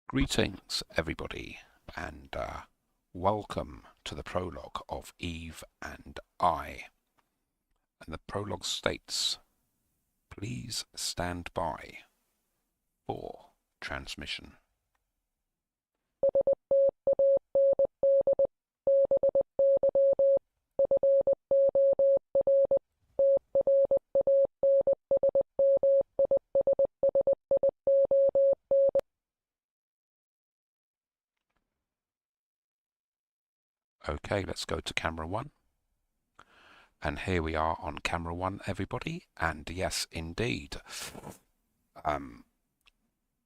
Greetings, everybody, and welcome to the prologue of Eve and I. And the prologue states, please stand by for transmission. Okay, let's go to camera one. And here we are on camera one, everybody. And yes, indeed,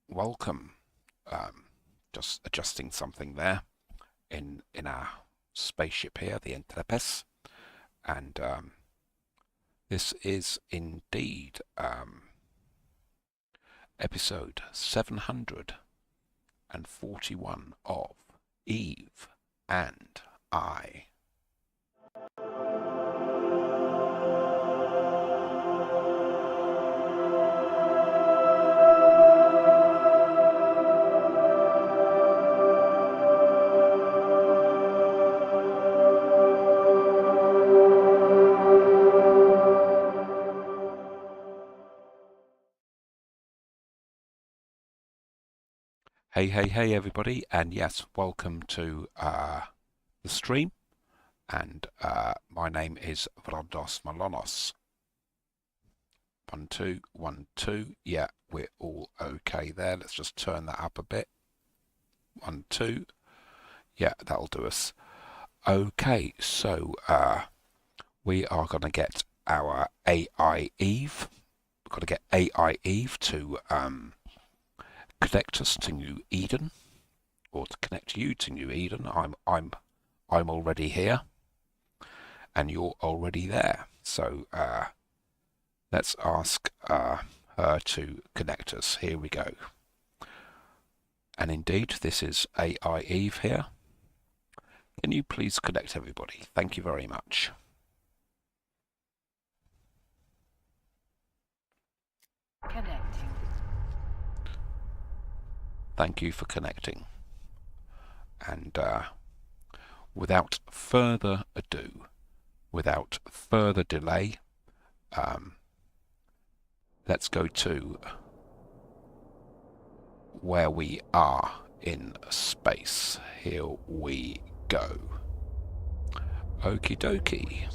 welcome. Just adjusting something there in our spaceship here, the Enterprise. And this is indeed episode 741 of Eve and I. Hey everybody, and yes, welcome to the stream, and my name is Vrondos Molonos. 1 2 1 2, yeah, we're all okay there. Let's just turn that up a bit. 1 2, yeah, that'll do us. Okay, so we are going to get our AI Eve. We've got to get AI Eve to connect us to New Eden, or to connect you to New Eden. I'm already here, and you're already there. So let's ask her to connect us. Here we go. And indeed, this is AI Eve here. Can you please connect everybody? Thank you very much. Connecting. Thank you for connecting. And without further ado, without further delay, let's go to where we are in space. Here we go. Okie dokie.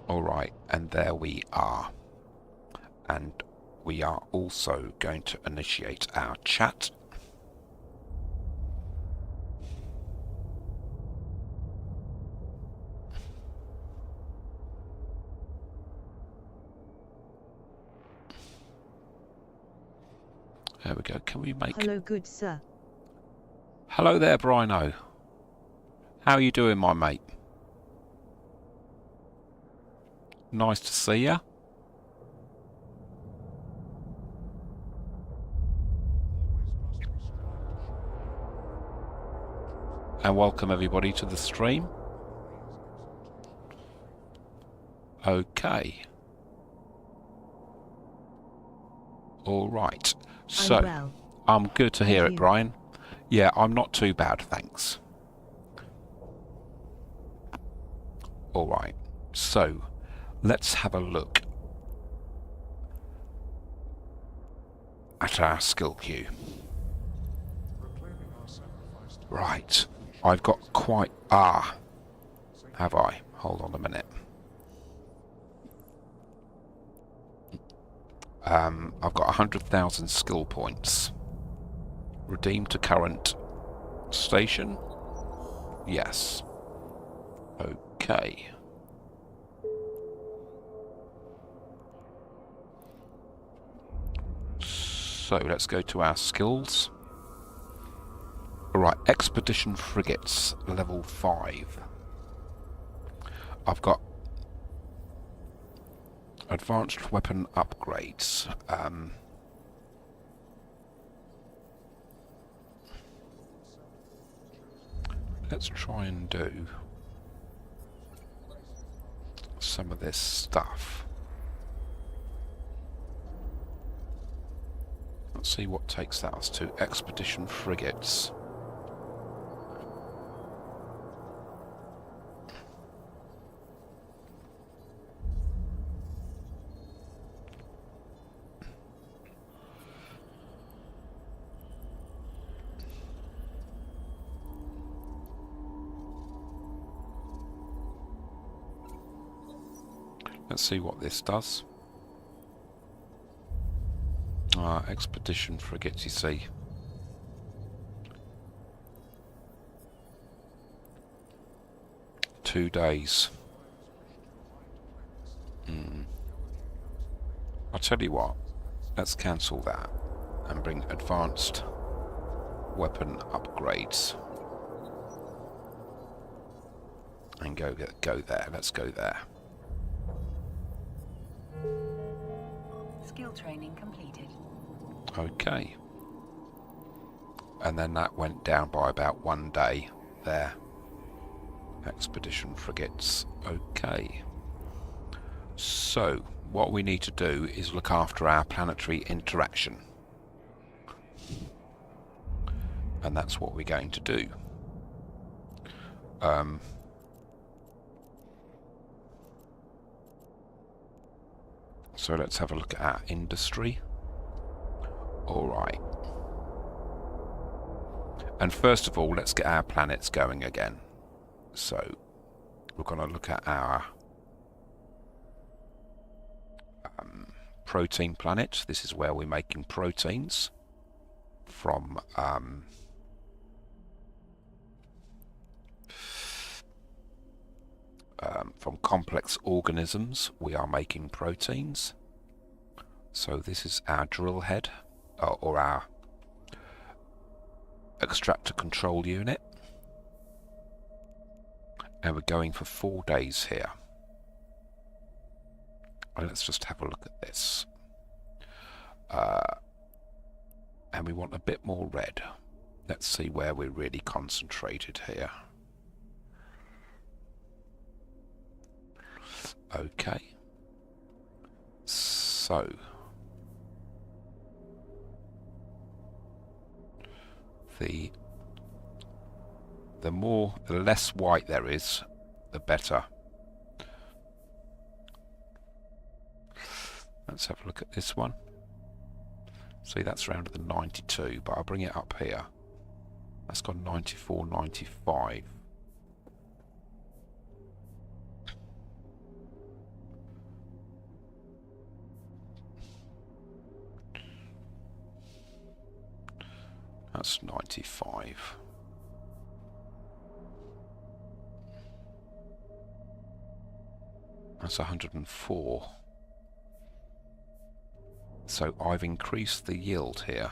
All right, and there we are. And we are also going to initiate our chat. There we go. Can we make... Hello, good sir. Hello there, Brino. How are you doing, my mate? Nice to see ya. And welcome everybody to the stream. Okay. All right. So, well. I'm good to hear Thank it, you. Brian. Yeah, I'm not too bad, thanks. All right. So, let's have a look at our skill queue. Right. I've got quite... have I? Hold on a minute. I've got 100,000 skill points. Redeem to current station? Yes. Okay. So let's go to our skills. Alright, Expedition Frigates, level 5. I've got advanced weapon upgrades. Let's try and do some of this stuff. Let's see what takes that us to. Expedition frigates. Let's see what this does. Expedition frigates, you see. Two days. I'll tell you what, let's cancel that and bring advanced weapon upgrades. And go there, let's go there. Skill training completed. Okay. And then that went down by about 1 day there. Expedition frigates. Okay. So, what we need to do is look after our planetary interaction. And that's what we're going to do. So let's have a look at our industry. Alright. And first of all, let's get our planets going again. So, we're going to look at our protein planet. This is where we're making proteins from complex organisms. We are making proteins. So this is our drill head, or our extractor control unit. And we're going for 4 days here. Let's just have a look at this. And we want a bit more red. Let's see where we're really concentrated here. Okay. So the less white there is, the better. Let's have a look at this one. See, that's around the 92, but I'll bring it up here. That's got 94, 95. That's 95. That's 104. So I've increased the yield here.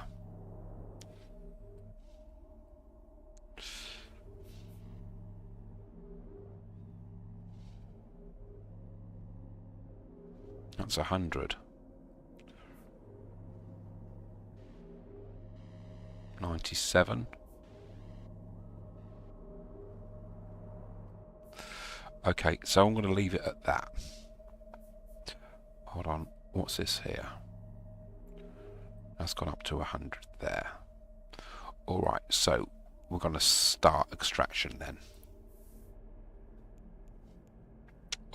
That's 100. 97. Okay, so I'm going to leave it at that. Hold on, what's this here? That's gone up to 100 there. Alright, so we're going to start extraction then.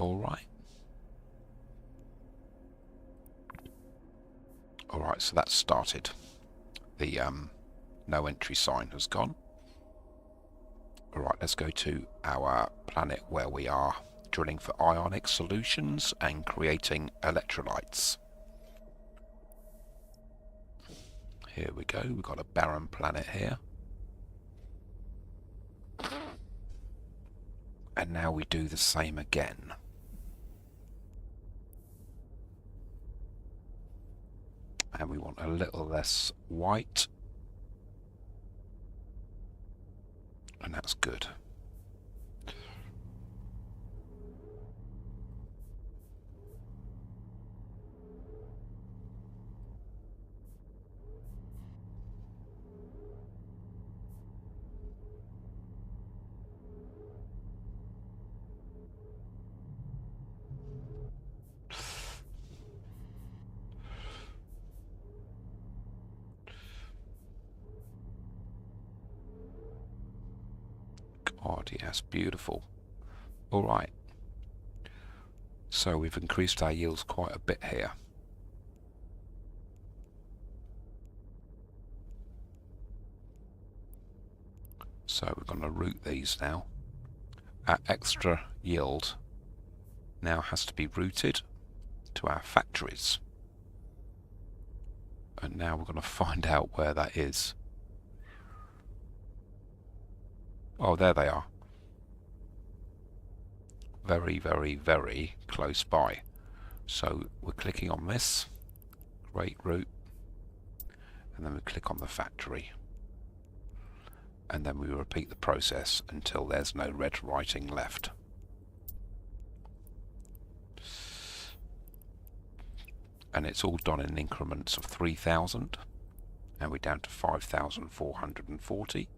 Alright. Alright, so that's started. The no entry sign has gone. Alright, let's go to our planet where we are drilling for ionic solutions and creating electrolytes. Here we go, we've got a barren planet here. And now we do the same again. And we want a little less white. And that's good. Oh yes, beautiful. Alright. So we've increased our yields quite a bit here. So we're going to route these now. Our extra yield now has to be routed to our factories. And now we're going to find out where that is. Oh, there they are. Very, very, very close by. So we're clicking on this, create route, and then we click on the factory. And then we repeat the process until there's no red writing left. And it's all done in increments of 3,000. And we're down to 5,440.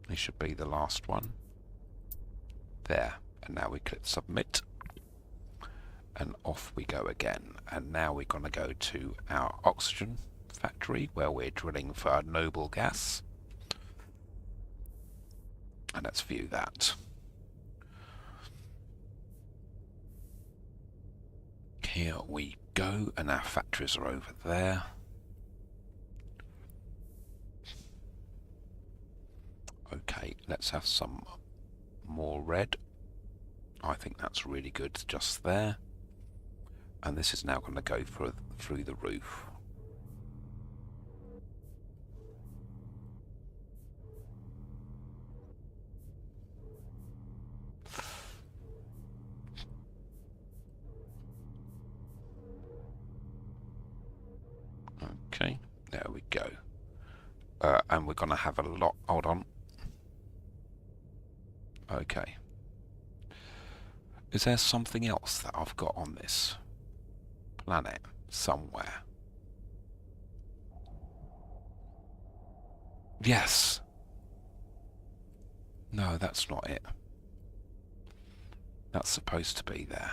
This should be the last one. There. And now we click submit. And off we go again. And now we're going to go to our oxygen factory where we're drilling for noble gas. And let's view that. Here we go, and our factories are over there. Okay, let's have some more red. I think that's really good just there. And this is now going to go through the roof. Okay, there we go. And we're going to have a lot... Hold on. Okay. Is there something else that I've got on this planet somewhere? Yes. No, that's not it. That's supposed to be there.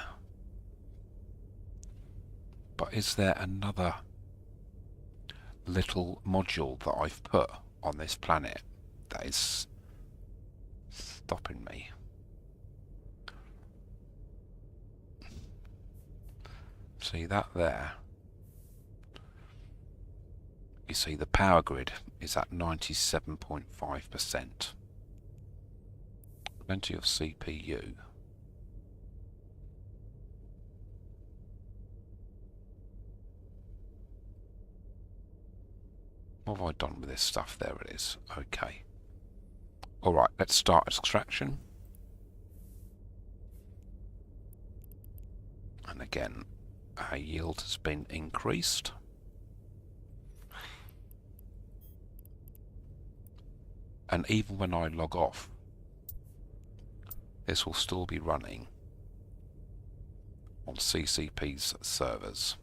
But is there another little module that I've put on this planet that is stopping me? See that there? You see the power grid is at 97.5%. Plenty of CPU. What have I done with this stuff? There it is. Okay. Alright, let's start extraction. And again, our yield has been increased. And even when I log off, this will still be running on CCP's servers.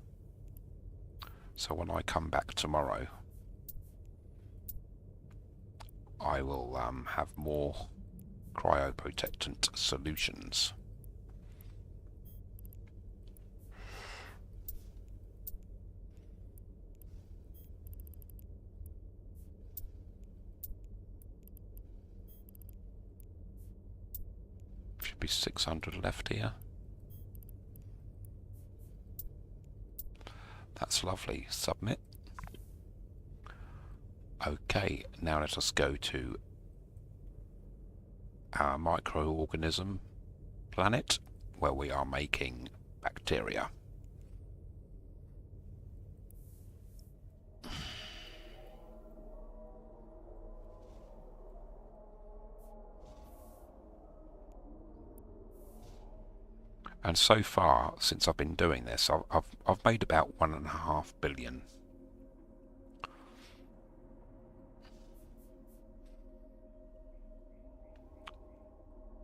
So when I come back tomorrow, I will have more cryoprotectant solutions. Should be 600 left here. That's lovely. Submit. Okay, now let us go to our microorganism planet where we are making bacteria. And so far, since I've been doing this, I've made about 1.5 billion.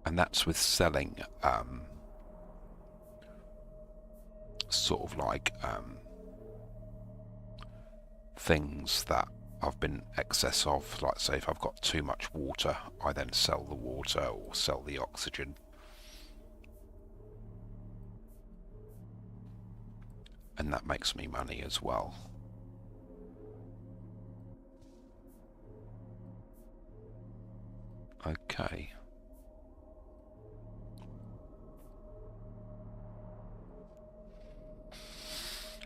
And that's with selling sort of like things that I've been excess of. Like say if I've got too much water, I then sell the water or sell the oxygen. And that makes me money as well. Okay.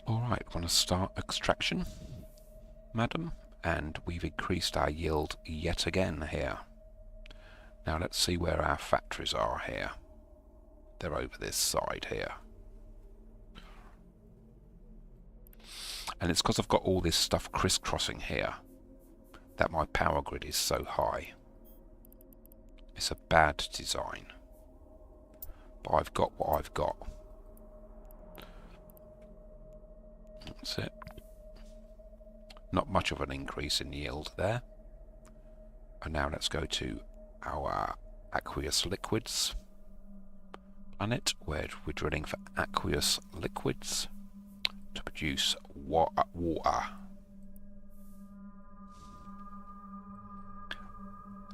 Alright, we're going to start extraction, madam, and we've increased our yield yet again here. Now let's see where our factories are here. They're over this side here. And it's because I've got all this stuff crisscrossing here that my power grid is so high. It's a bad design. But I've got what I've got. That's it. Not much of an increase in yield there. And now let's go to our aqueous liquids planet, where we're drilling for aqueous liquids to produce water.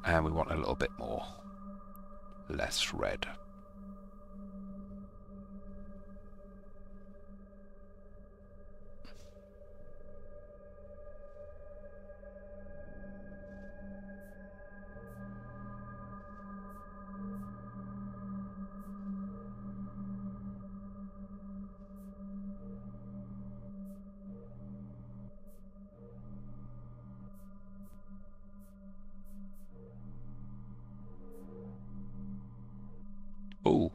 And we want a little bit more, less red. Ooh.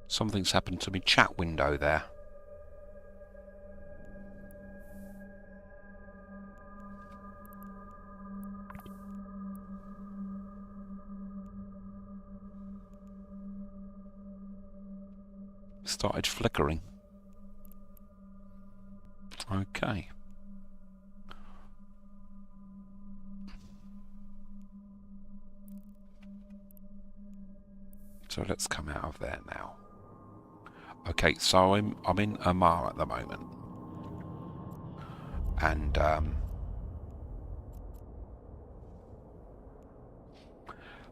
Something's happened to my chat window there. Started flickering. Okay. So let's come out of there now. Okay, so I'm in Amar at the moment. And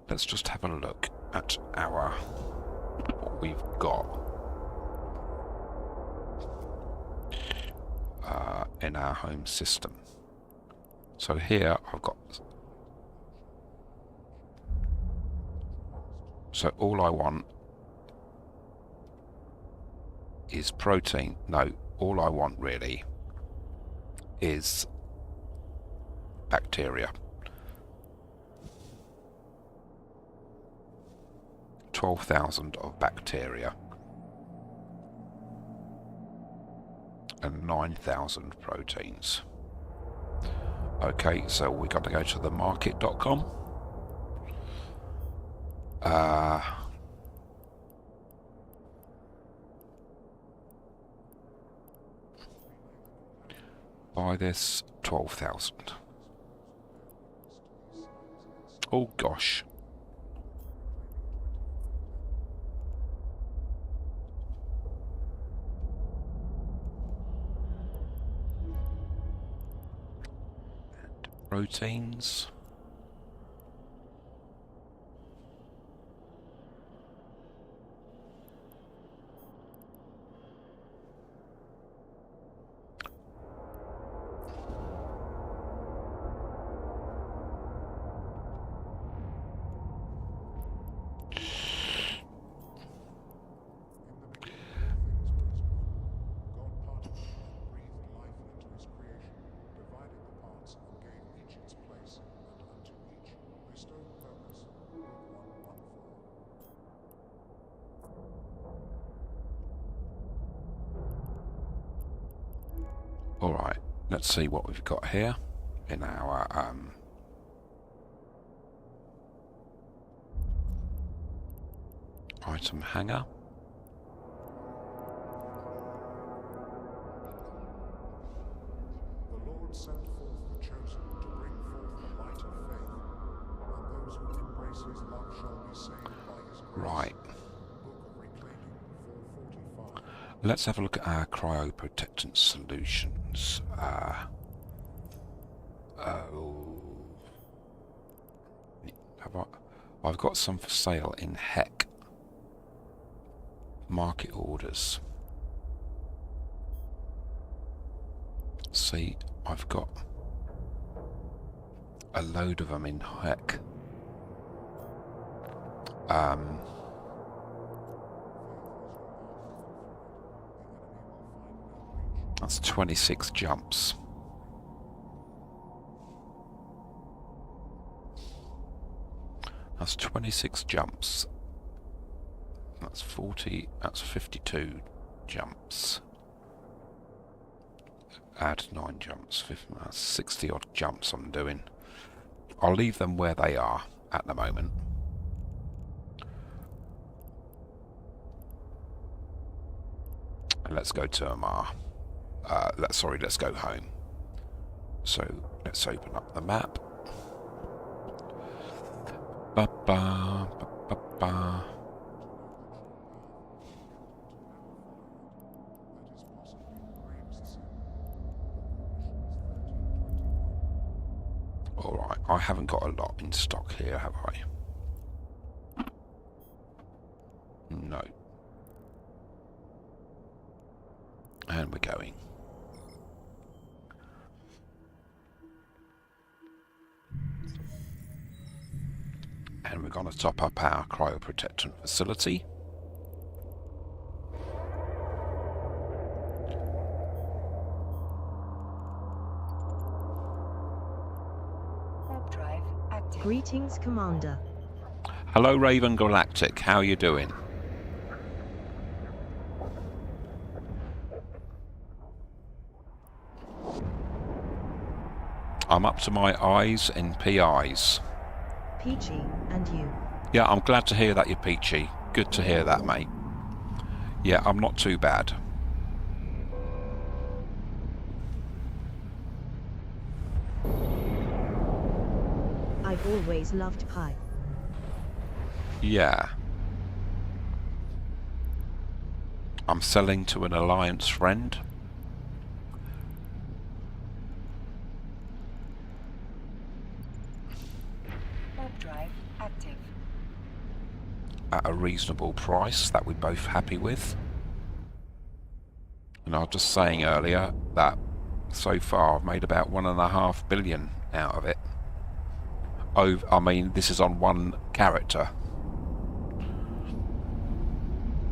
let's just have a look at our what we've got in our home system. So here I've got, so all I want is protein. No, all I want really is bacteria. 12,000 of bacteria and 9,000 proteins. Okay, so we got to go to the market.com. Buy this 12,000. Oh gosh. And proteins. Alright, let's see what we've got here in our item hanger. The Lord sent forth the chosen to bring forth the light of faith, and those who embrace his love shall be saved by his grace. Right. Book of Reclaiming 445. Let's have a look at our cryoprotectant solutions. I've got some for sale in Heck. Market orders. See, I've got a load of them in Heck. That's 26 jumps. That's 26 jumps. That's 40, that's 52 jumps. Add 9 jumps, 50, that's 60 odd jumps I'm doing. I'll leave them where they are at the moment. And let's go to Amar. Let's go home. So let's open up the map. Ba ba ba ba ba. Alright, I haven't got a lot in stock here, have I? No. And we're going. And we're going to top up our cryoprotectant facility. Warp drive active. Greetings, Commander. Hello, Raven Galactic. How are you doing? I'm up to my eyes in PIs. Peachy, and you. Yeah, I'm glad to hear that you're peachy. Good to hear that, mate. Yeah, I'm not too bad. I've always loved pie. Yeah. I'm selling to an alliance friend. Warp drive active. At a reasonable price that we're both happy with. And I was just saying earlier that so far I've made about 1.5 billion out of it. Oh, I mean, this is on one character.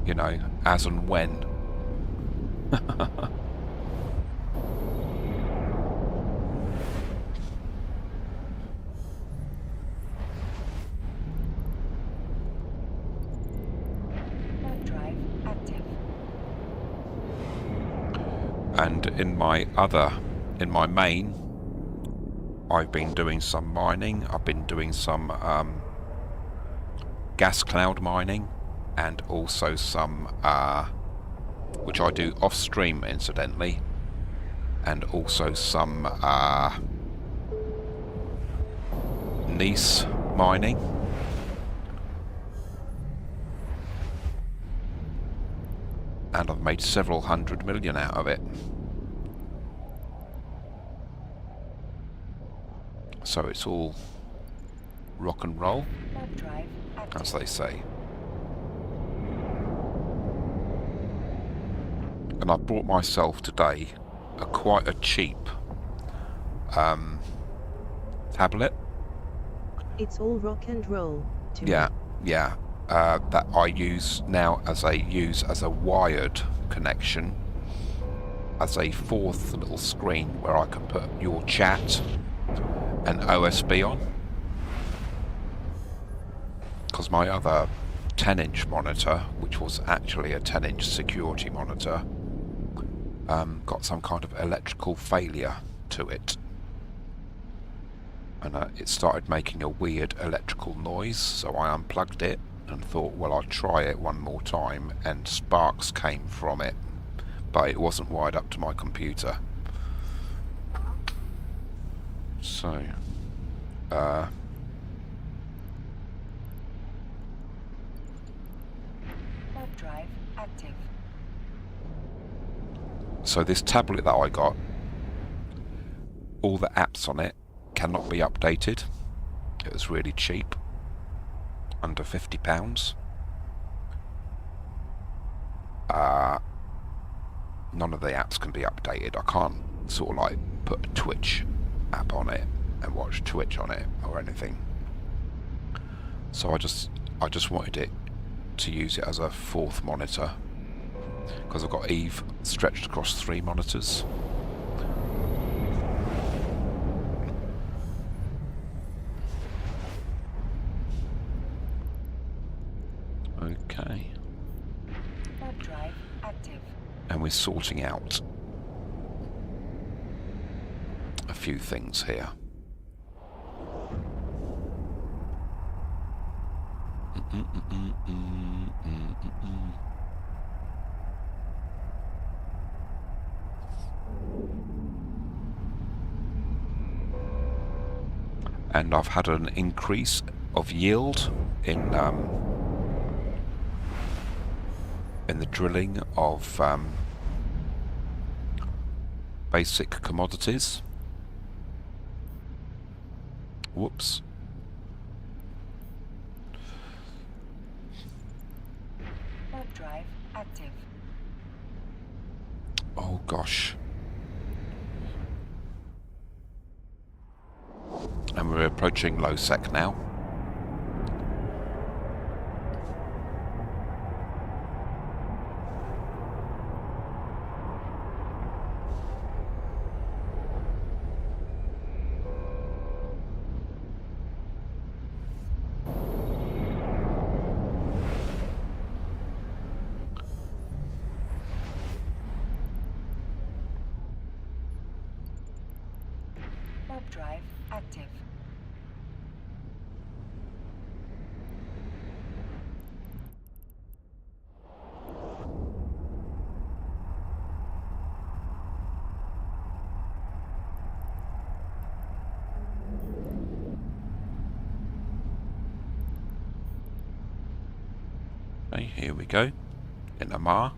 You know, as and when. Warp drive active. And in my main, I've been doing some mining. I've been doing some gas cloud mining, and also some, which I do off stream incidentally, and also some Nice mining. And I've made several 100 million out of it. So it's all rock and roll, Warp drive active. as they say. And I bought myself today quite a cheap tablet. It's all rock and roll to Yeah, me. yeah. That I use now as a wired connection, as a fourth little screen where I can put your chat and OSB on. Because my other 10-inch monitor, which was actually a 10-inch security monitor, got some kind of electrical failure to it. And it started making a weird electrical noise, so I unplugged it and thought, well, I'll try it one more time, and sparks came from it, but it wasn't wired up to my computer. So, Warp drive active. so this tablet that I got, all the apps on it cannot be updated. It was really cheap. under £50. None of the apps can be updated. I can't sort of like put a Twitch app on it and watch Twitch on it or anything. So I just wanted it to use it as a fourth monitor, because I've got Eve stretched across 3 monitors. Okay. Web drive active. And we're sorting out a few things here. And I've had an increase of yield in the drilling of basic commodities. Whoops. Web drive active. Oh gosh. And we're approaching low sec now. Web drive active. Okay, here we go. In Amar.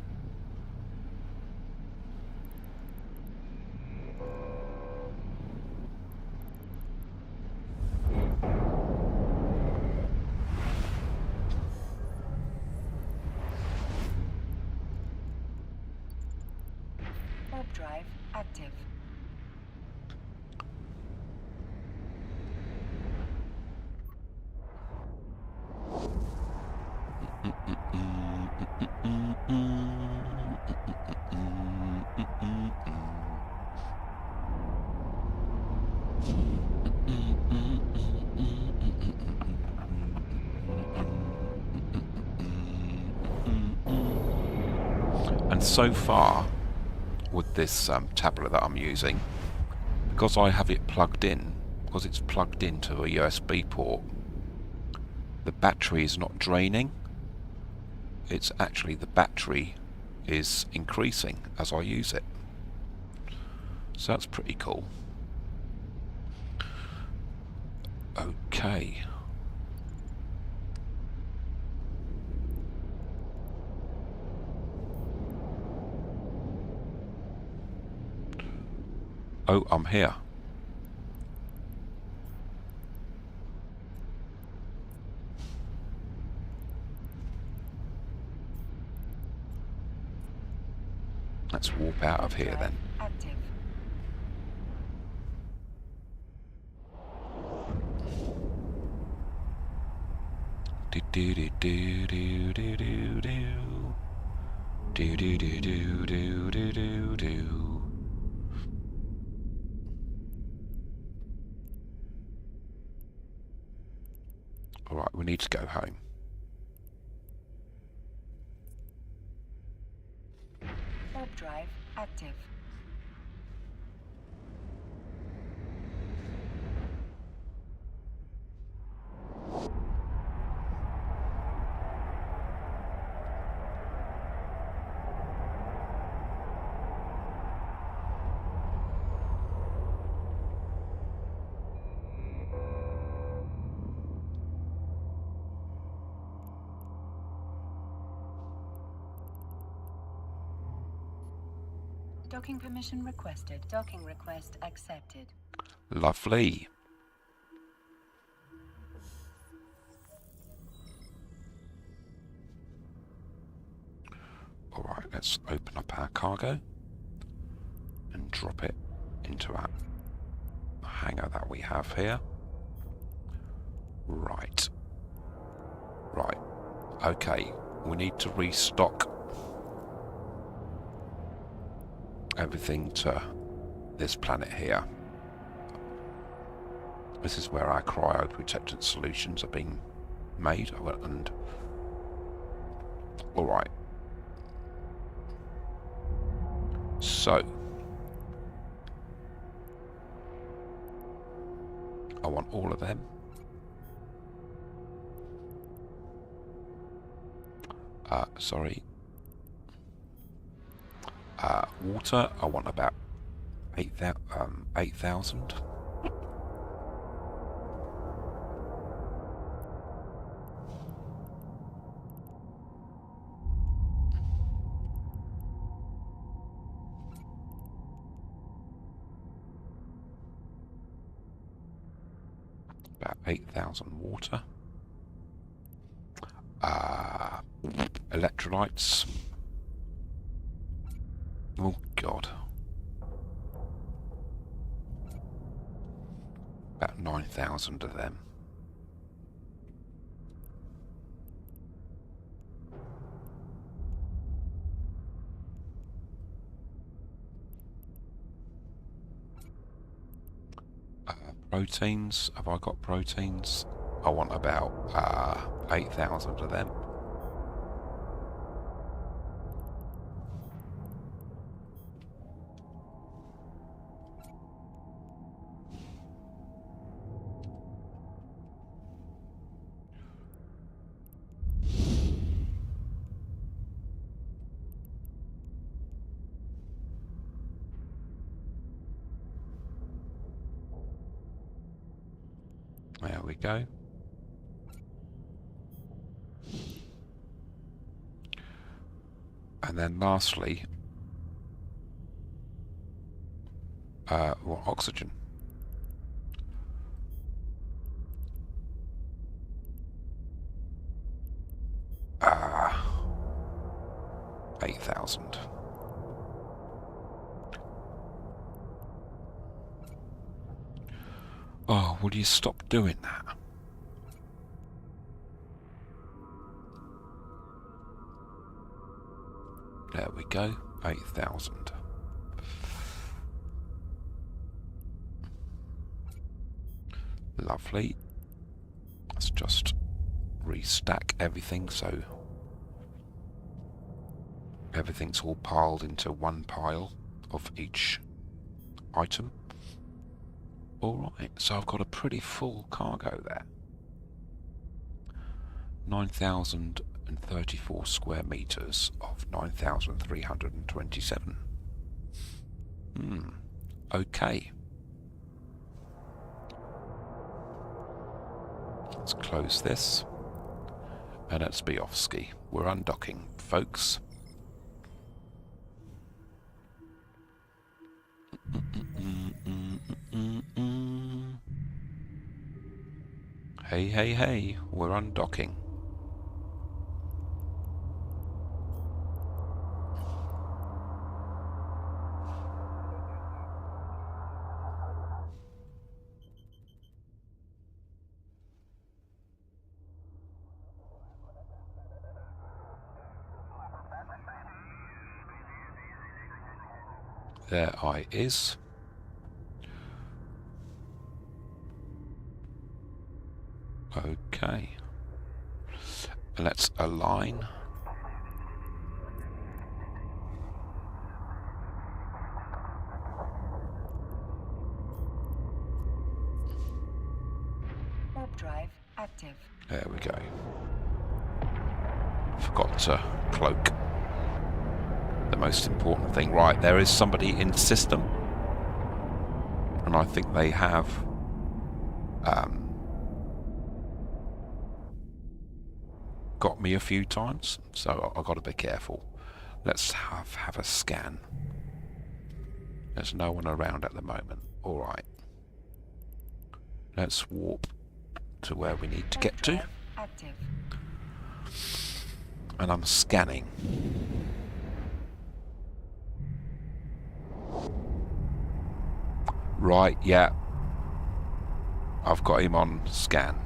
Web drive active. And so far, with this tablet that I'm using, because I have it plugged in, because it's plugged into a USB port, the battery is not draining. It's actually the battery is increasing as I use it. So that's pretty cool. Okay. Oh, I'm here. Let's warp out of here then. Active. Do do do do do do do do. Do do do do do do do do. Alright, we need to go home. Web drive active. Docking permission requested. Docking request accepted. Lovely. Let's open up our cargo and drop it into our hangar that we have here. Right. Right. Okay. We need to restock everything to this planet here. This is where our cryoprotectant solutions are being made. And alright. So I want all of them. Sorry. Water, I want about 8,000. About 8,000 water. Electrolytes. Oh God. About 9,000 of them. Proteins. Have I got proteins? I want about 8,000 of them. There we go. And then lastly, oxygen. Ah, 8,000. Oh, will you stop doing that? There we go, 8,000. Lovely. Let's just restack everything so everything's all piled into one pile of each item. Alright, so I've got a pretty full cargo there. 9,034 square meters of 9,327. Okay. Let's close this. And let's be off ski. We're undocking, folks. Hey, hey, hey, we're undocking. There I is. Okay. Let's align. Warp drive active. There we go. Forgot to cloak. The most important thing. Right, there is somebody in the system. And I think they have got me a few times, so I've got to be careful. Let's have a scan. There's no one around at the moment. Alright. Let's warp to where we need to get to. Active. And I'm scanning. Right, yeah. I've got him on scan.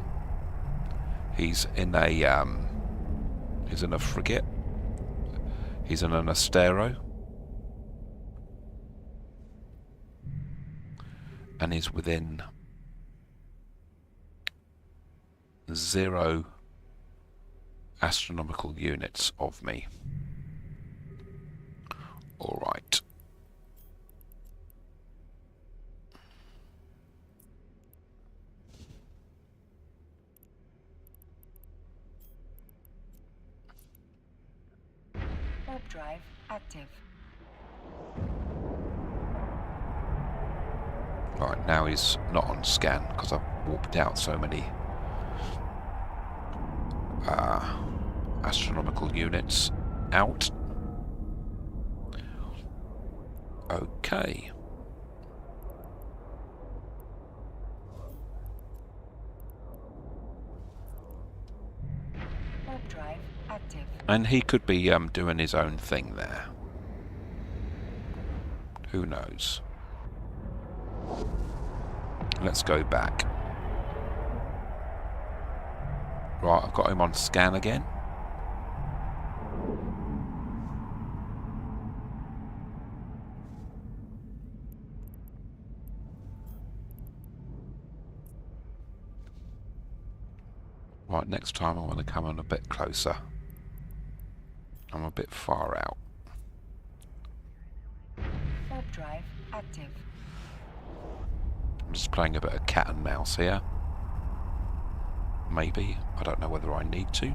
He's in a frigate. He's in an Astero. And he's within 0 astronomical units of me. All right. Warp drive active. Right, now he's not on scan because I've warped out so many astronomical units out. Okay. Warp drive active. And he could be doing his own thing there. Who knows? Let's go back. Right, I've got him on scan again. Right, next time I want to come on a bit closer. I'm a bit far out. Warp drive active. I'm just playing a bit of cat and mouse here. Maybe. I don't know whether I need to.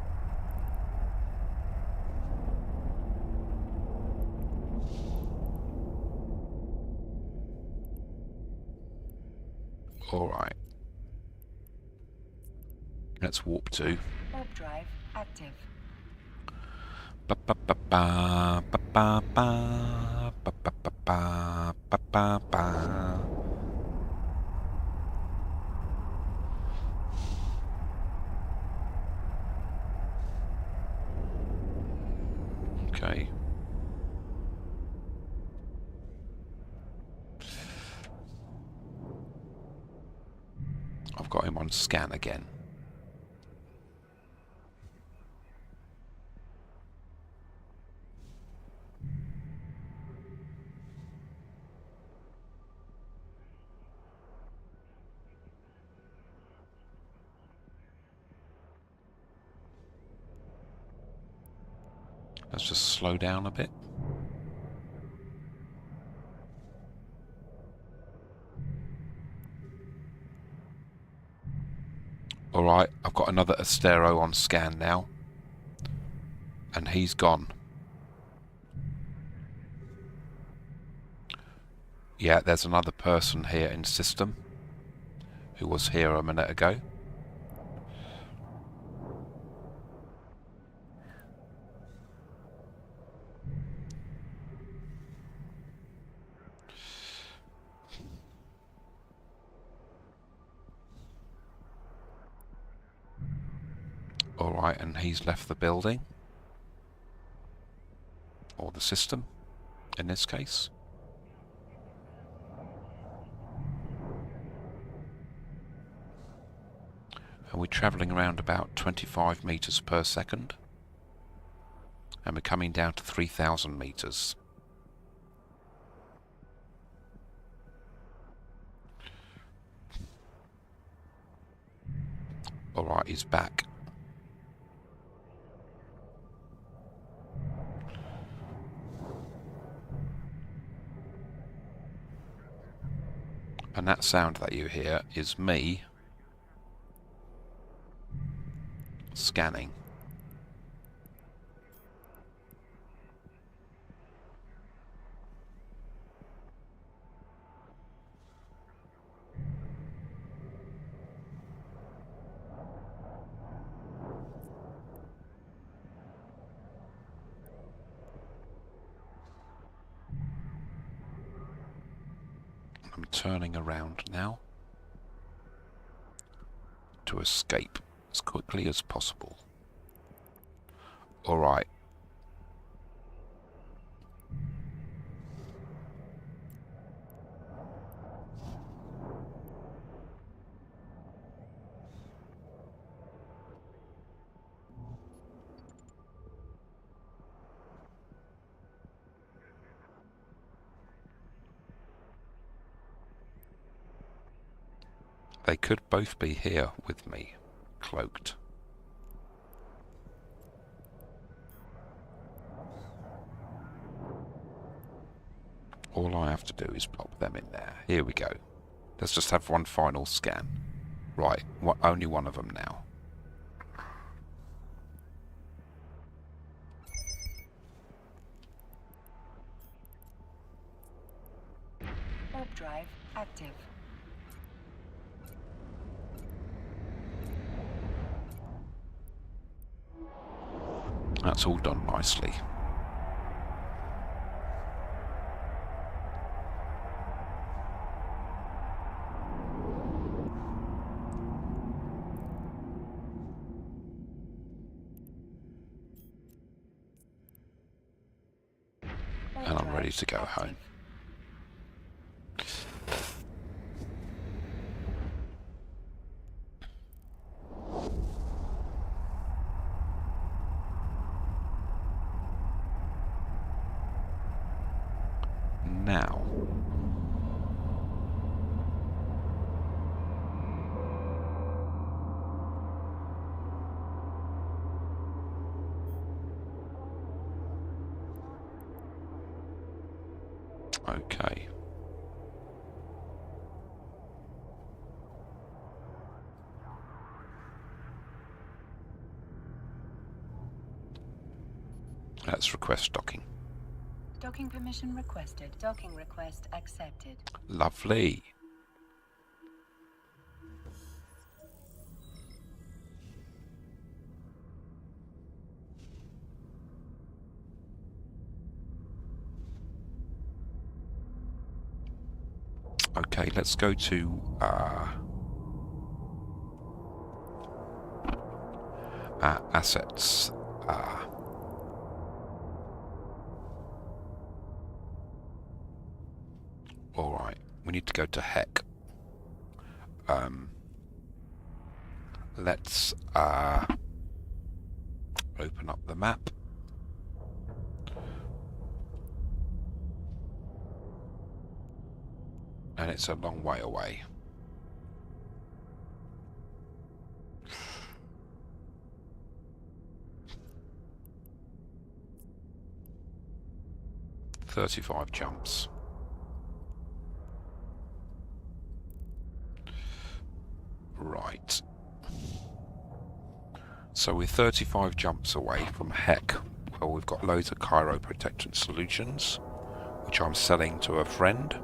Alright. Let's warp to. Warp drive active. Ba ba ba ba ba ba ba ba ba ba ba ba ba. Okay. I've got him on scan again. Let's just slow down a bit. Alright, I've got another Astero on scan now. And he's gone. Yeah, there's another person here in system who was here a minute ago. Alright, and he's left the building. Or the system, in this case. And we're travelling around about 25 metres per second. And we're coming down to 3,000 metres. Alright, he's back. And that sound that you hear is me scanning. I'm turning around now to escape as quickly as possible. Alright. They could both be here with me, cloaked. All I have to do is plop them in there. Here we go. Let's just have one final scan. Right, only one of them now. Warp drive active. That's all done nicely. Warp And I'm drive ready to go active. home. Now, okay. Let's request docking. Docking permission requested. Docking request accepted. Lovely. Okay, let's go to assets. All right, we need to go to Heck. Let's open up the map. And it's a long way away. "35 jumps. Right. So we're 35 jumps away from Heck. Well, we've got loads of chiroprotectant solutions, which I'm selling to a friend.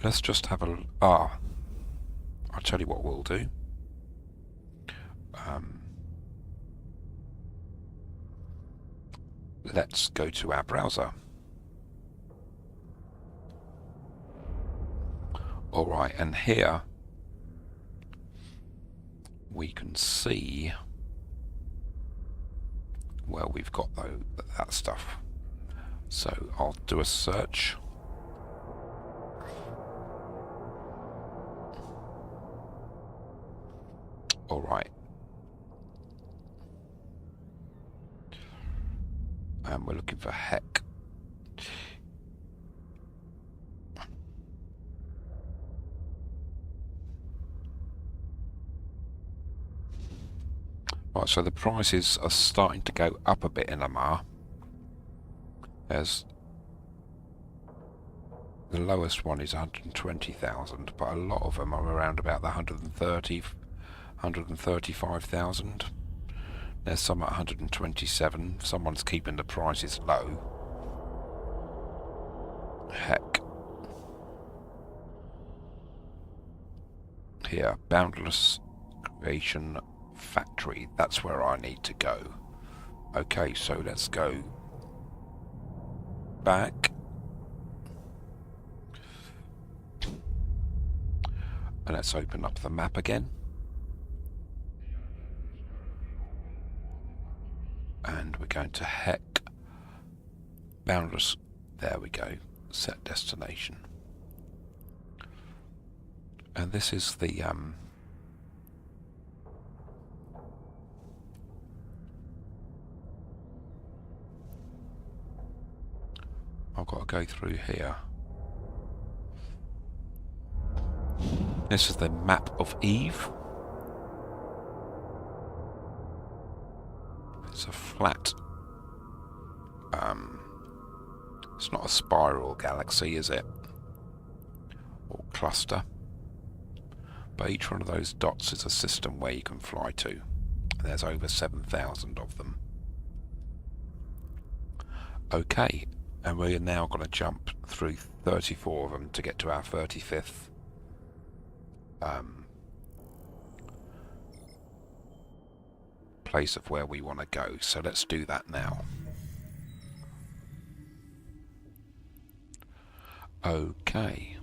Let's just have a... I'll tell you what we'll do. Let's go to our browser. Alright, and here we can see where we've got that stuff. So I'll do a search. Alright. And we're looking for Heck. Right, so the prices are starting to go up a bit in Amar. There's the lowest one is 120,000, but a lot of them are around about the 135,000. There's some at 127. Someone's keeping the prices low. Heck. Here, Boundless Creation Factory. That's where I need to go. Okay, so let's go back. And let's open up the map again. And we're going to Heck. Boundless. There we go. Set destination. And this is the I've got to go through here. This is the map of Eve. It's a flat. It's not a spiral galaxy, is it? Or cluster. But each one of those dots is a system where you can fly to. And there's over 7,000 of them. Okay, and we're now going to jump through 34 of them to get to our 35th place of where we want to go. So let's do that now. Okay.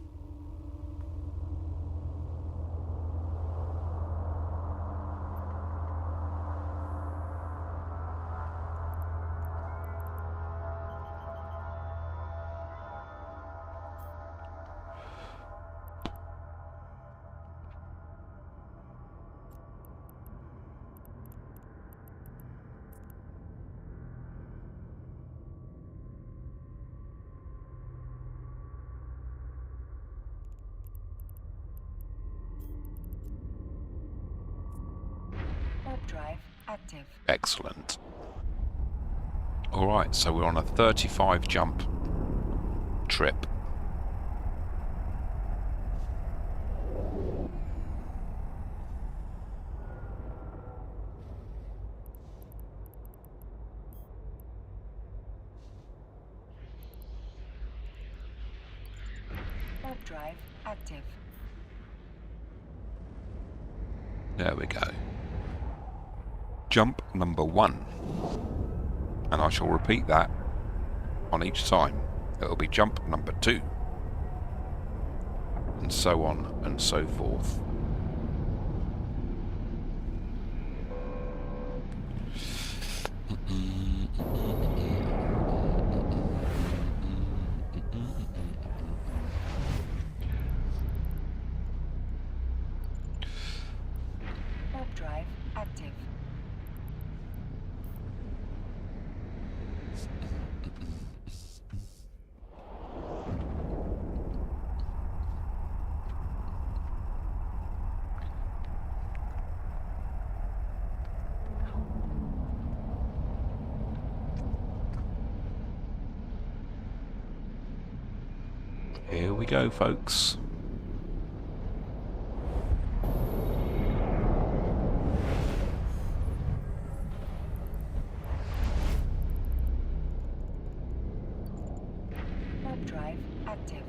Warp drive active. Excellent. Alright, so we're on a 35 jump trip. Warp drive active. There we go. Jump number 1. And I shall repeat that on each time. It'll be jump number 2. And so on and so forth. Warp drive active. Here we go, folks. Warp drive active.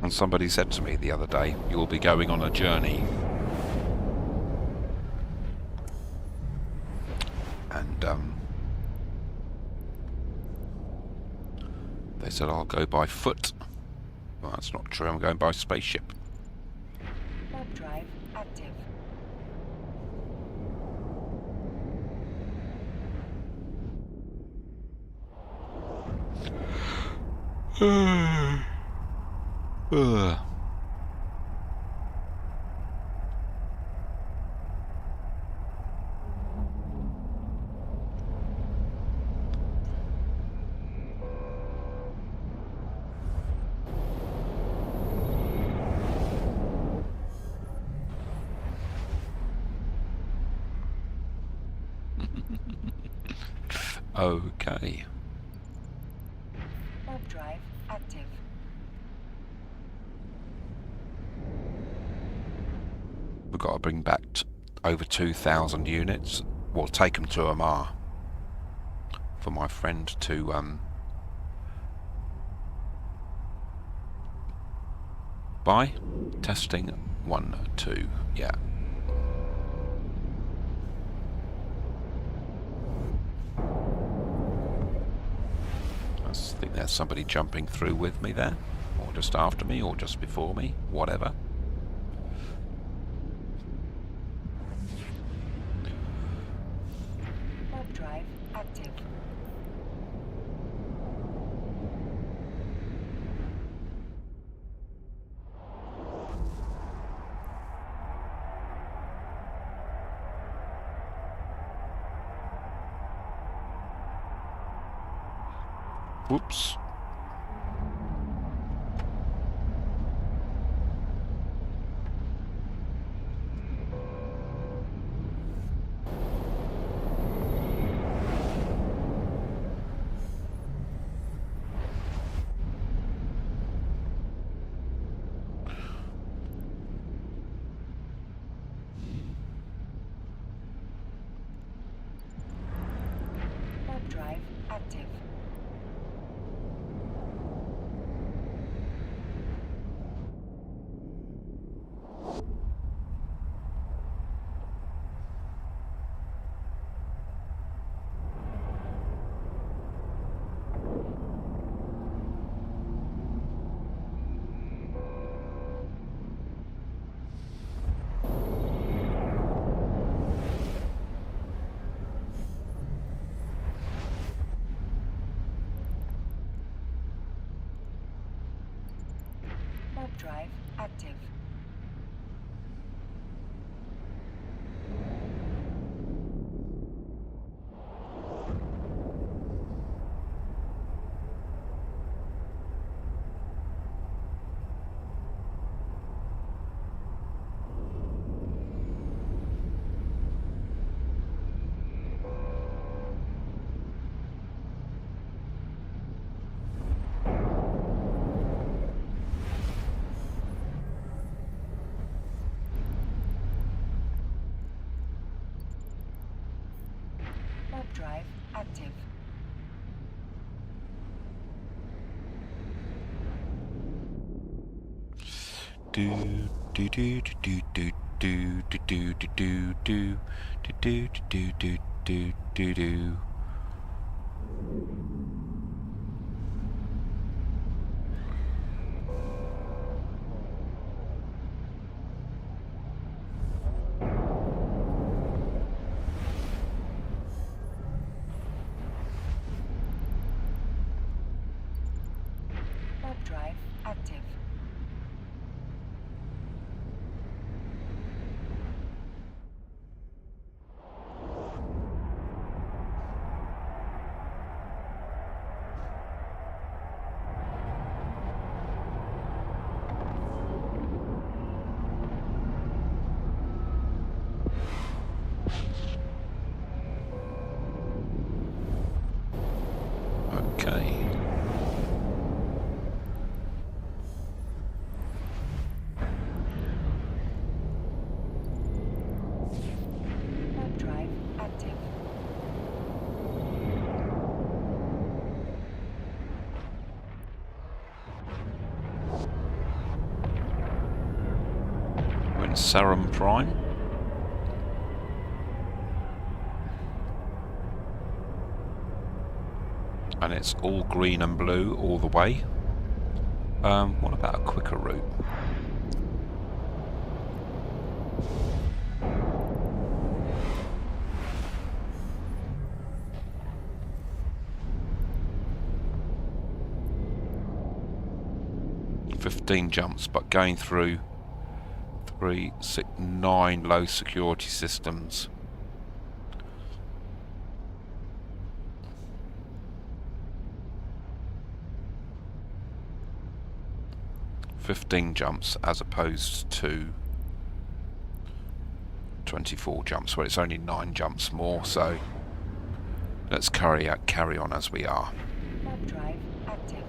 And somebody said to me the other day, you'll be going on a journey. And they said I'll go by foot. Well, that's not true. I'm going by spaceship. Warp drive active. Ugh. Okay. Warp drive active. We've got to bring back over 2,000 units. We'll take them to Amar for my friend to buy. Testing 1, 2, yeah. I think there's somebody jumping through with me there, or just after me, or just before me, whatever. Warp drive active. Whoops. Warp drive active. Warp drive active. Warp drive active. Do do do do do do do do do do do do do do do do do. Warp drive active. Okay. Warp drive active. We're in Sarum Prime. And it's all green and blue all the way. What about a quicker route? "15 jumps, but going through 3, 6, 9 low security systems. "15 jumps as opposed to 24 jumps, where it's only 9 jumps more, so let's carry on as we are. Warp drive active.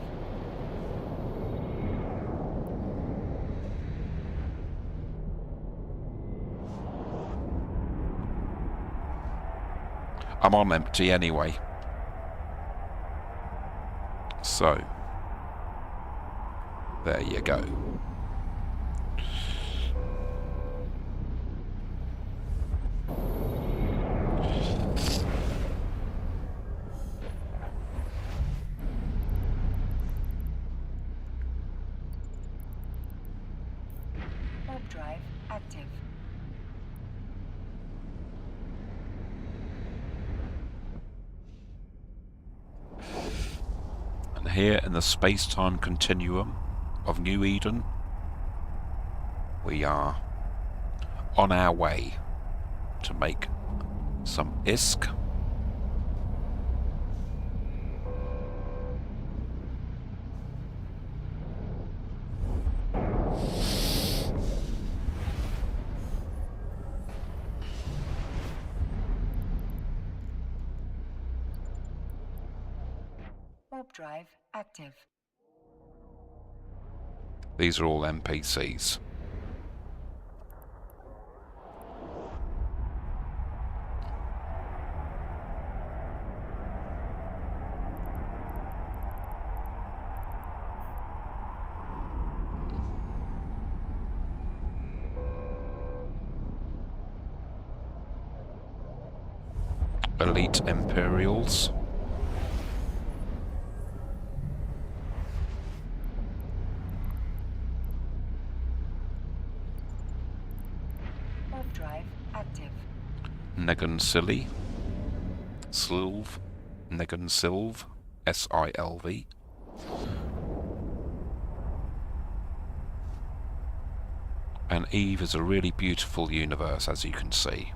I'm on empty anyway. So, there you go. Warp drive active. And here in the space-time continuum of New Eden, we are on our way to make some ISK. Warp drive active. These are all NPCs. Elite Imperials. Warp drive active. Negan Silly. Silv. Negan Silv. SILV. And Eve is a really beautiful universe, as you can see.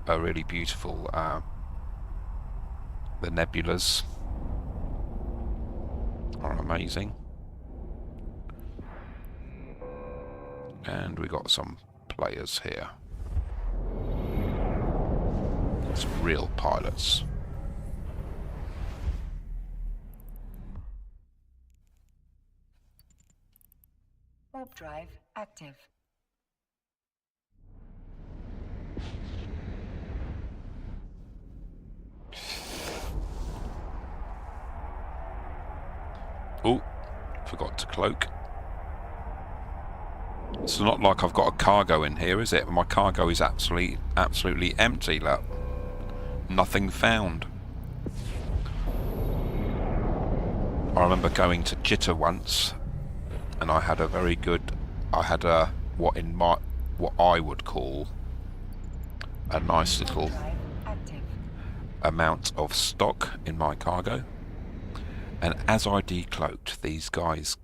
A really beautiful, the nebulas are amazing. And we got some players here. Some real pilots. Warp drive active. Oh, forgot to cloak. It's not like I've got a cargo in here, is it? My cargo is absolutely empty, look. Nothing found. I remember going to Jitter once, and I had a very good, what I would call a nice little amount of stock in my cargo. And as I decloaked, these guys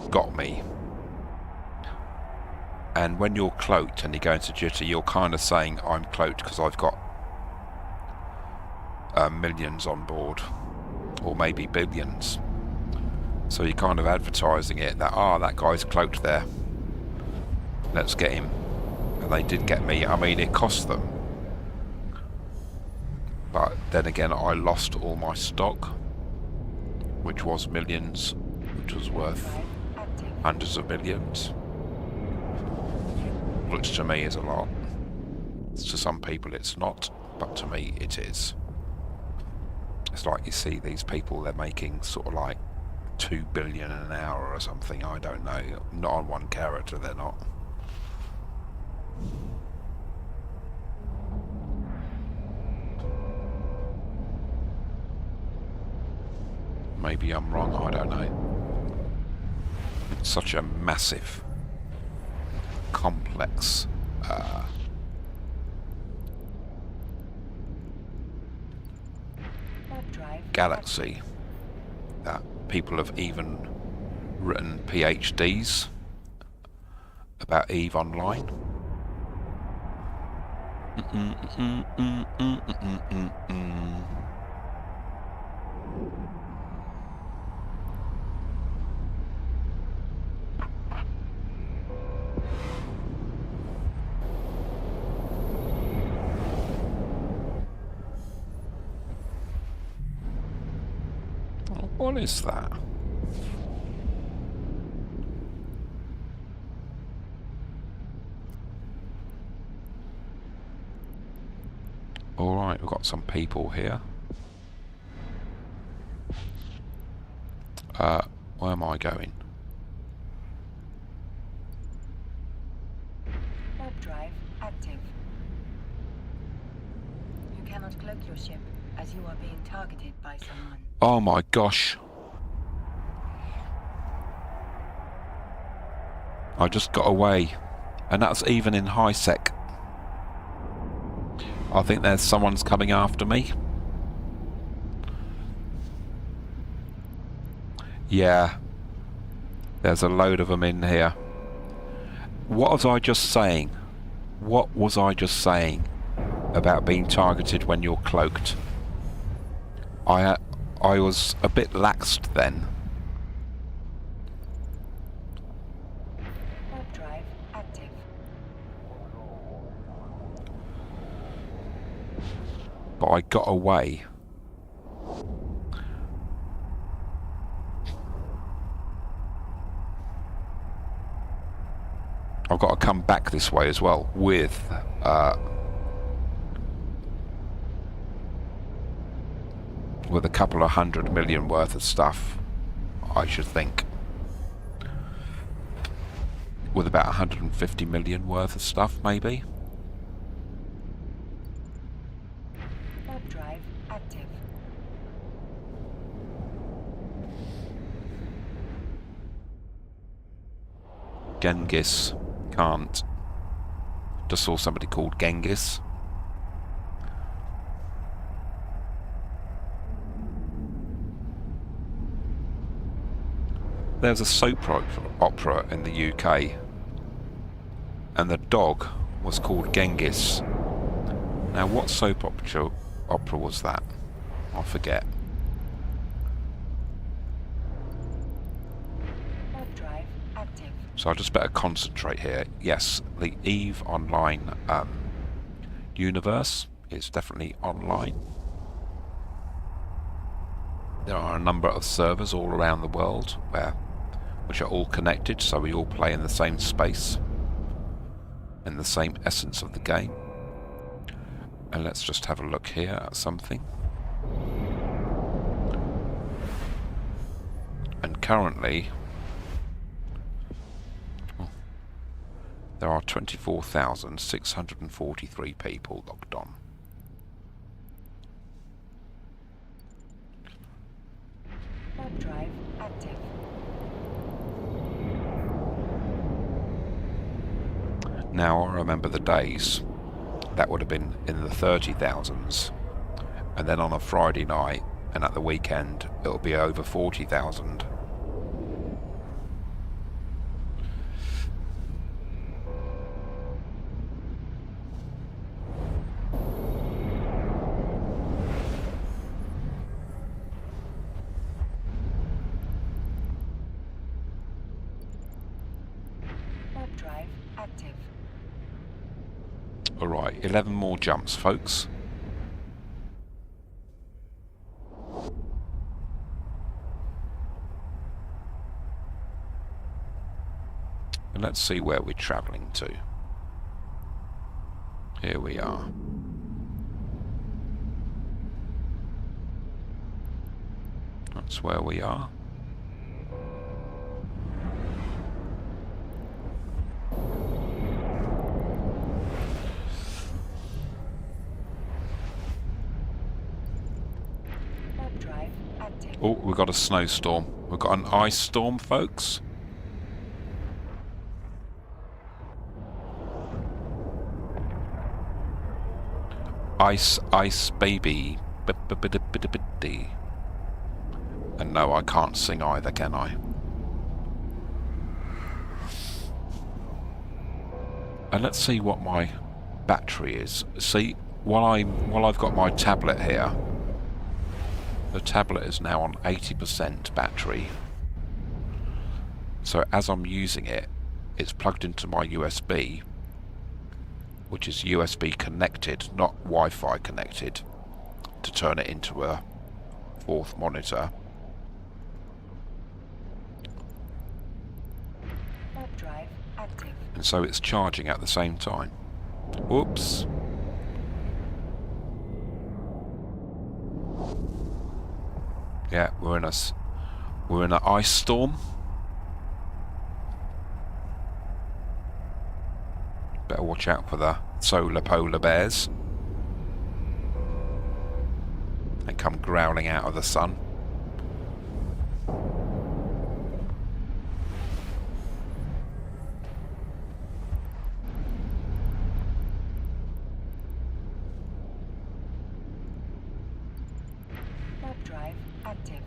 got me. And when you're cloaked and you go into Jitter, you're kind of saying, I'm cloaked because I've got millions on board, or maybe billions. So you're kind of advertising it, that, that guy's cloaked there. Let's get him. And they did get me. I mean, it cost them. But then again, I lost all my stock, which was millions, which was worth hundreds of millions, which to me is a lot. To some people it's not, but to me it is. It's like you see these people, they're making sort of like 2 billion an hour or something, I don't know. Not on one character, they're not. Maybe I'm wrong, I don't know. It's such a massive, complex galaxy that people have even written PhDs about EVE Online. What is that? Alright, we've got some people here. Where am I going? Warp drive active. You cannot cloak your ship as you are being targeted by someone. Oh my gosh. I just got away. And that's even in high sec. I think there's someone's coming after me. Yeah. There's a load of them in here. What was I just saying? What was I just saying about being targeted when you're cloaked? I was a bit laxed then. Warp drive active. But I got away. I've got to come back this way as well with a couple of 100 million worth of stuff, I should think. With about 150 million worth of stuff, maybe. Warp drive active. Genghis can't. Just saw somebody called Genghis. There's a soap opera in the UK, and the dog was called Genghis. Now, what soap opera was that? I forget. Warp drive active. So I just better concentrate here. Yes, the EVE Online universe is definitely online. There are a number of servers all around the world which are all connected, so we all play in the same space, in the same essence of the game. And let's just have a look here at something. And currently, there are 24,643 people logged on. Warp drive active. Now, I remember the days that would have been in the 30,000s, and then on a Friday night and at the weekend it'll be over 40,000. Warp drive active. Alright, 11 more jumps, folks. And let's see where we're travelling to. Here we are. That's where we are. Warp drive active. Oh, we've got a snowstorm. We've got an ice storm, folks. Ice baby. And no, I can't sing either, can I? And let's see what my battery is. See, while I've got my tablet here, the tablet is now on 80% battery. So as I'm using it, it's plugged into my USB, which is USB connected, not Wi-Fi connected, to turn it into a fourth monitor. Warp drive active. And so it's charging at the same time. Whoops. Yeah, we're in an ice storm. Better watch out for the solar polar bears. They come growling out of the sun. Warp drive active.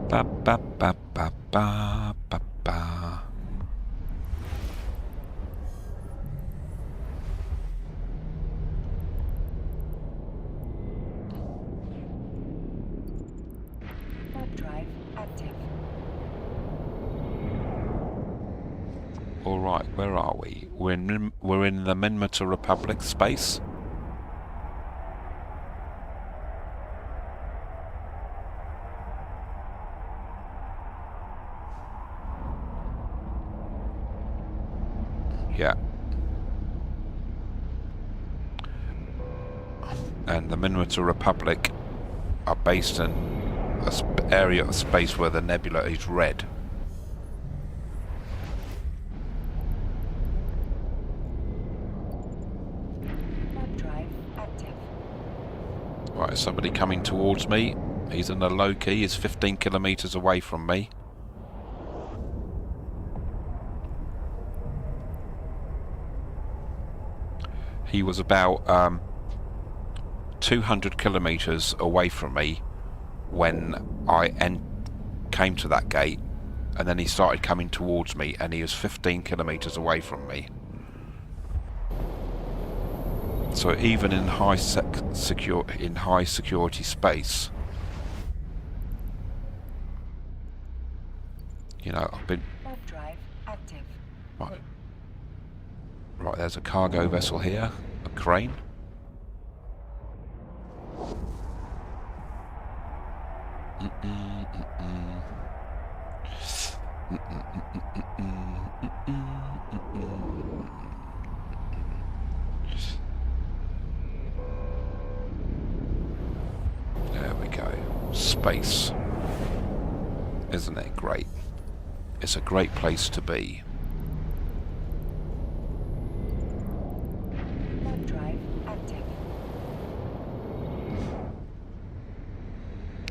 Ba ba ba ba ba ba ba. Right, where are we? We're in the Minmatar Republic space. Yeah. And the Minmatar Republic are based in an area of space where the nebula is red. Warp drive active. Right, somebody coming towards me. He's in a low key. He's 15 kilometers away from me. He was about 200 kilometers away from me when I came to that gate, and then he started coming towards me, and he was 15 kilometers away from me. So even in high security space, you know, I've been Warp drive active. right. Right, there's a cargo vessel here, a crane. There we go. Space. Isn't it great? It's a great place to be. Warp drive active.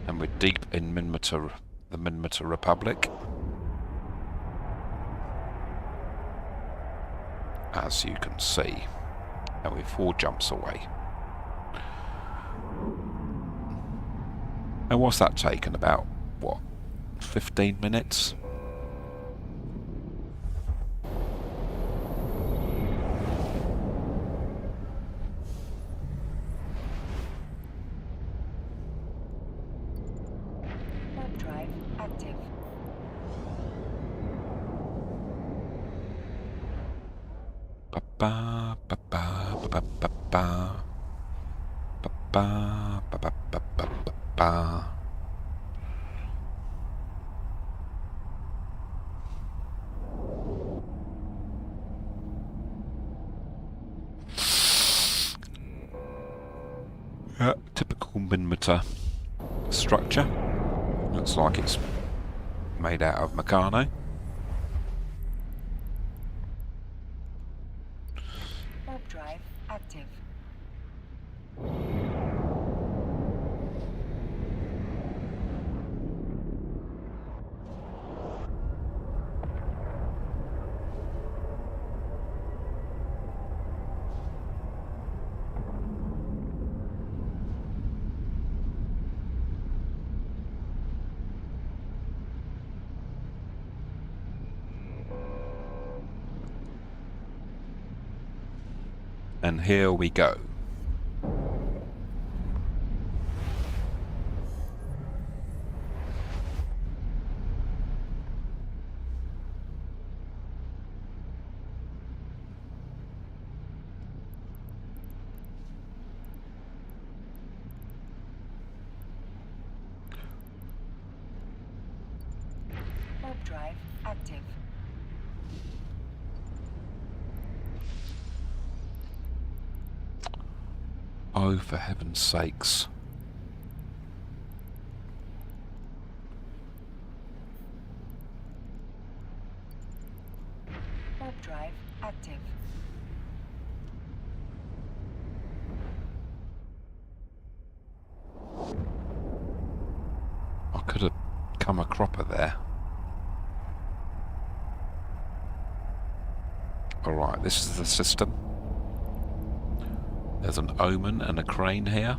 And we're deep in the Minmatar Republic. As you can see. And we're 4 jumps away. And what's that taken? About, what, 15 minutes? Warp drive active. Ba ba ba ba ba ba ba ba ba ba ba ba ba ba ba. Typical Minmatar structure. Looks like it's made out of Meccano. Warp drive active. And here we go. Warp drive active. Oh, for heaven's sakes. Warp drive active. I could have come a cropper there. Alright, this is the system. There's an omen and a crane here.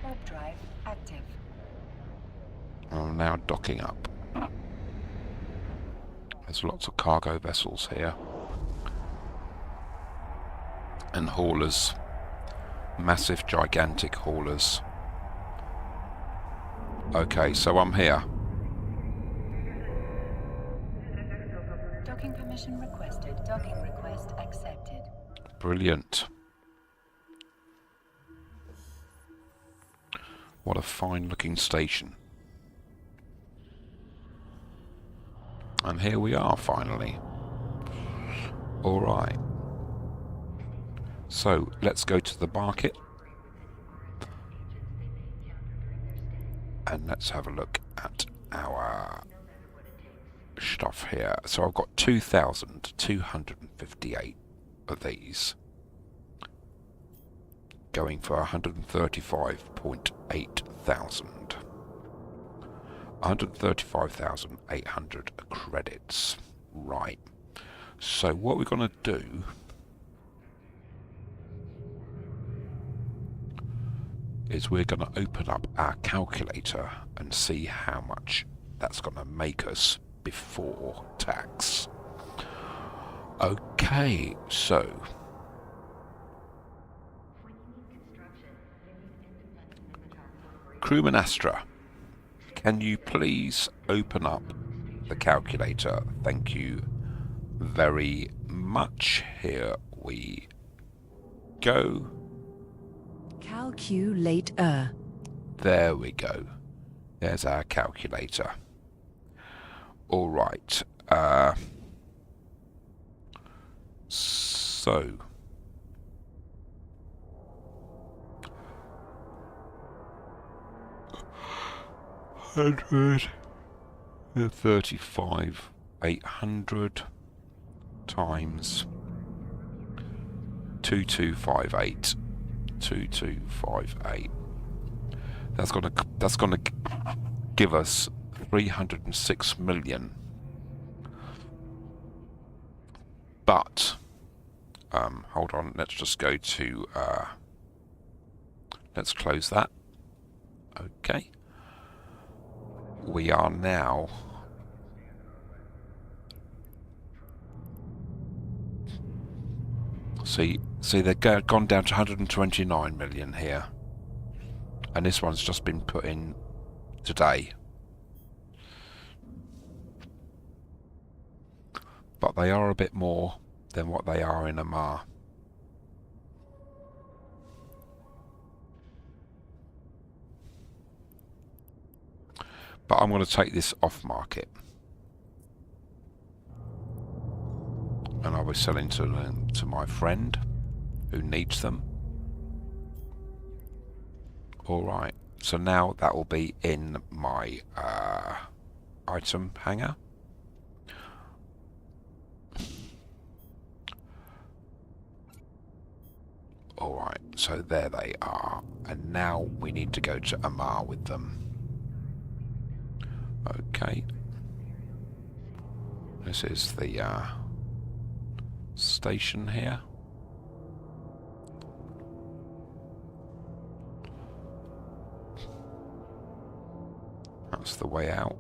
Warp drive active. I'm now docking up. There's lots of cargo vessels here. and haulers. Massive, gigantic haulers. Okay, so I'm here. Docking permission requested. Docking request accepted. Brilliant. What a fine looking station. And here we are finally. Alright. So let's go to the market. And let's have a look at our stuff here. So I've got 2,258 of these. Going for 135.8 thousand. 135,800 credits. Right. So what we're going to do is we're going to open up our calculator and see how much that's going to make us before tax. Okay, so Crewman Astra, can you please open up the calculator? Thank you very much. Here we go. Calculator. There we go. There's our calculator. All right. So $135,800 times 2258. 2258. That's gonna give us 306 million. But hold on, let's just go to let's close that. Okay. We are now see they've gone down to 129 million here, and this one's just been put in today, but they are a bit more than what they are in Amar. But I'm going to take this off market, and I'll be selling to my friend who needs them. Alright, so now that will be in my item hanger. Alright, so there they are, and now we need to go to Amar with them. Okay, this is the station here. That's the way out.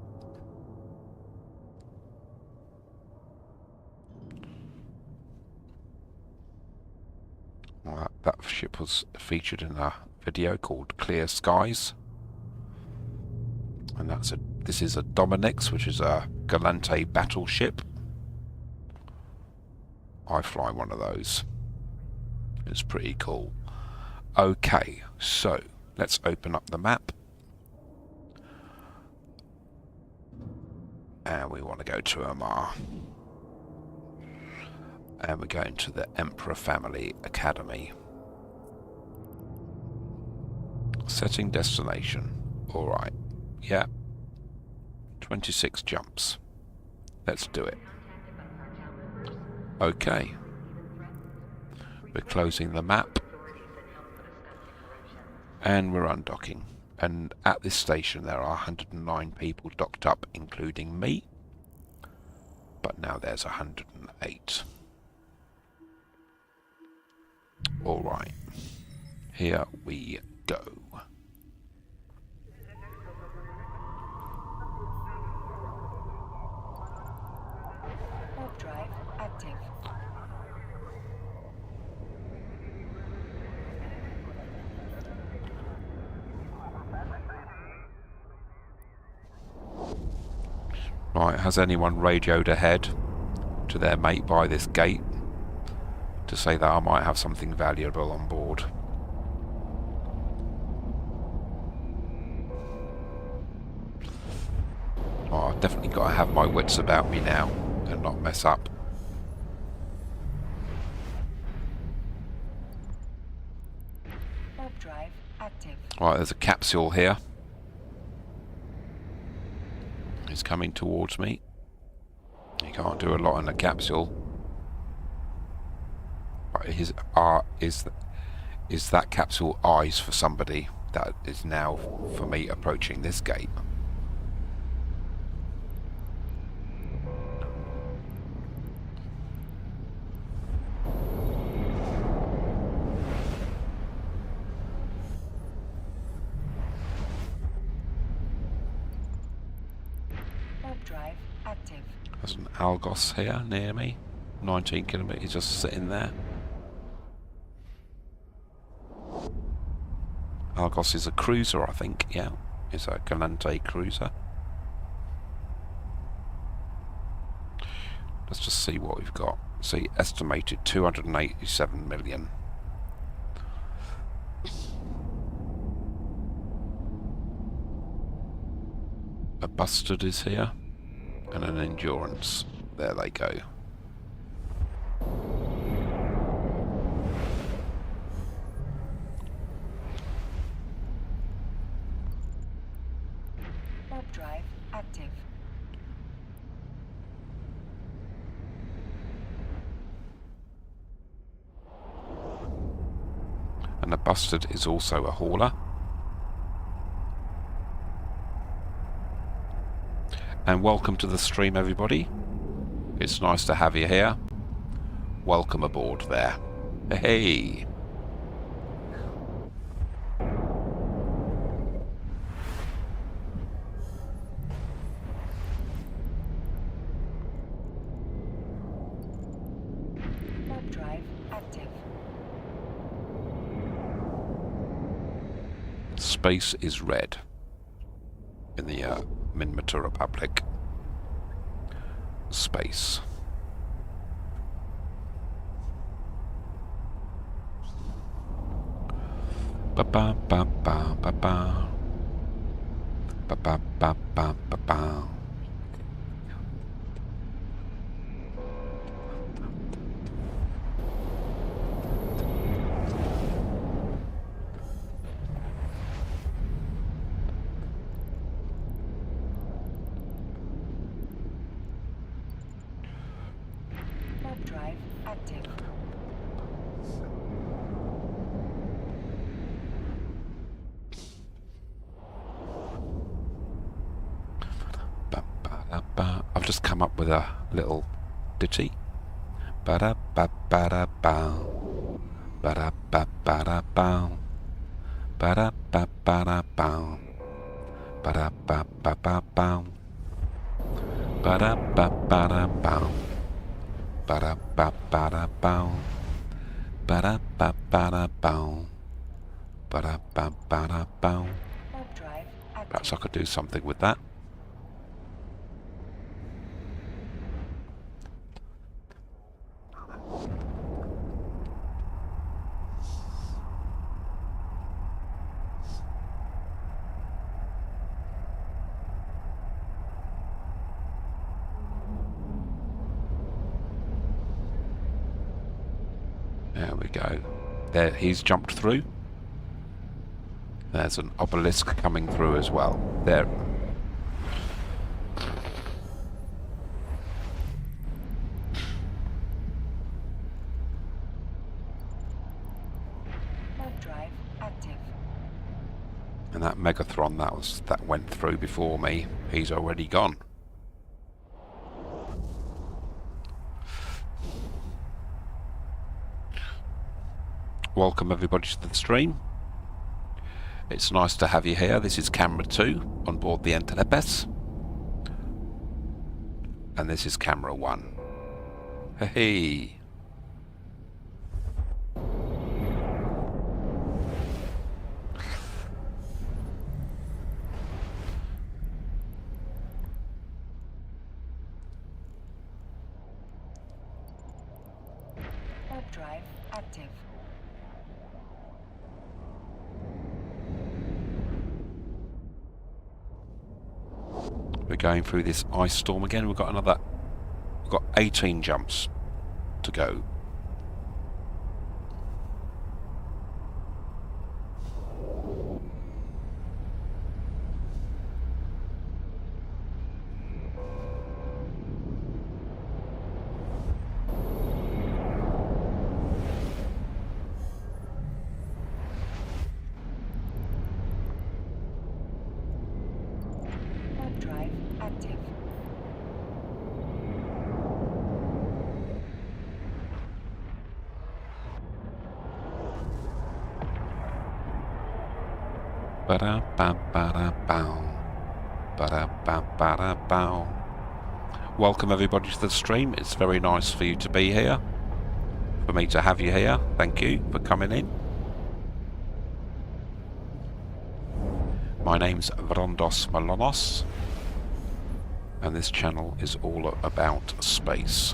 Well, that ship was featured in a video called Clear Skies, and this is a Dominix, which is a Galante battleship. I fly one of those. It's pretty cool. Okay, so let's open up the map. And we want to go to Amar. And we're going to the Emperor Family Academy. Setting destination. Alright. Yeah. 26 jumps. Let's do it. Okay. We're closing the map. And we're undocking. And at this station there are 109 people docked up, including me. But now there's 108. Alright. Here we go. Warp drive active. Right, has anyone radioed ahead to their mate by this gate to say that I might have something valuable on board? Oh, I've definitely got to have my wits about me now and not mess up. Warp drive active. Right, there's a capsule here. It's coming towards me. You can't do a lot in a capsule. Right, is that capsule eyes for somebody that is now for me approaching this gate? Warp drive active. There's an Algos here near me. 19 kilometers, just sitting there. Algos is a cruiser, I think. Yeah, it's a Galante cruiser. Let's just see what we've got. See, estimated 287 million. A Bustard is here, and an Endurance. There they go. Warp drive active. And the Bustard is also a hauler. And welcome to the stream, everybody. It's nice to have you here. Welcome aboard there. Hey! Warp drive active. Space is red in the Minmatar Republic. Space. Ba ba ba ba ba ba. Ba ba ba ba ba ba. Warp drive active. Ba ba da ba. I've just come up with a little ditty. Ba da ba ba da ba. Ba da ba ba da ba. Ba da ba ba da ba. Ba da ba ba ba ba. Ba da ba ba da ba. Ba da ba ba da ba. Ba da ba ba da ba. Ba da ba ba da ba. Warp drive Perhaps I active. could do something with that. There we go. There, he's jumped through. There's an obelisk coming through as well. There. Warp drive active. And that Megathron that went through before me, he's already gone. Welcome everybody to the stream. It's nice to have you here. This is camera 2 on board the Entelepes. And this is camera 1. Hey. active. We're going through this ice storm again. We've got 18 jumps to go. Warp drive active. Ba-da-ba-ba-da-bow. Ba-da-ba-ba-da-bow. Welcome everybody to the stream. It's very nice for you to be here. For me to have you here. Thank you for coming in. My name's Vrondos Molonos, and this channel is all about space.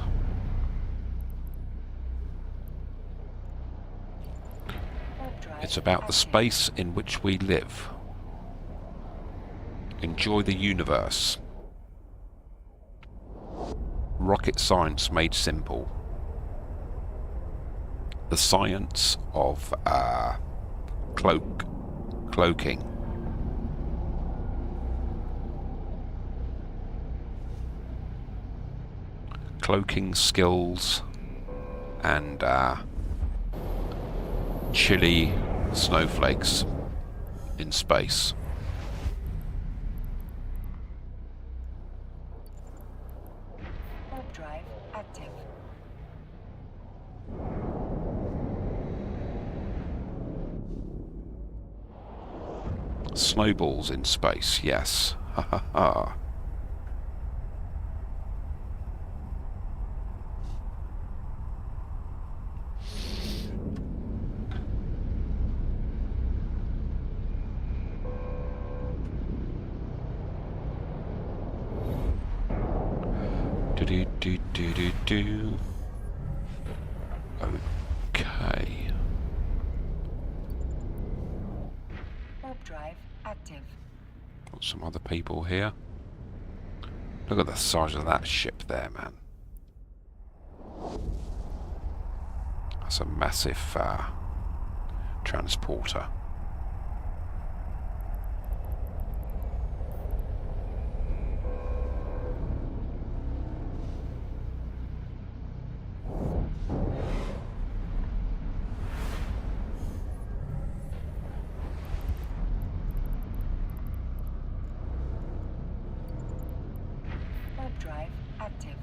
Warp drive It's about the active. space in which we live. Enjoy the universe. Rocket science made simple. The science of cloaking. Cloaking skills and chilly snowflakes in space. Warp drive active. Snowballs in space, yes. Ha ha ha. Do do do do do. Okay. Warp drive active. Got some other people here. Look at the size of that ship there, man. That's a massive transporter. Warp drive active.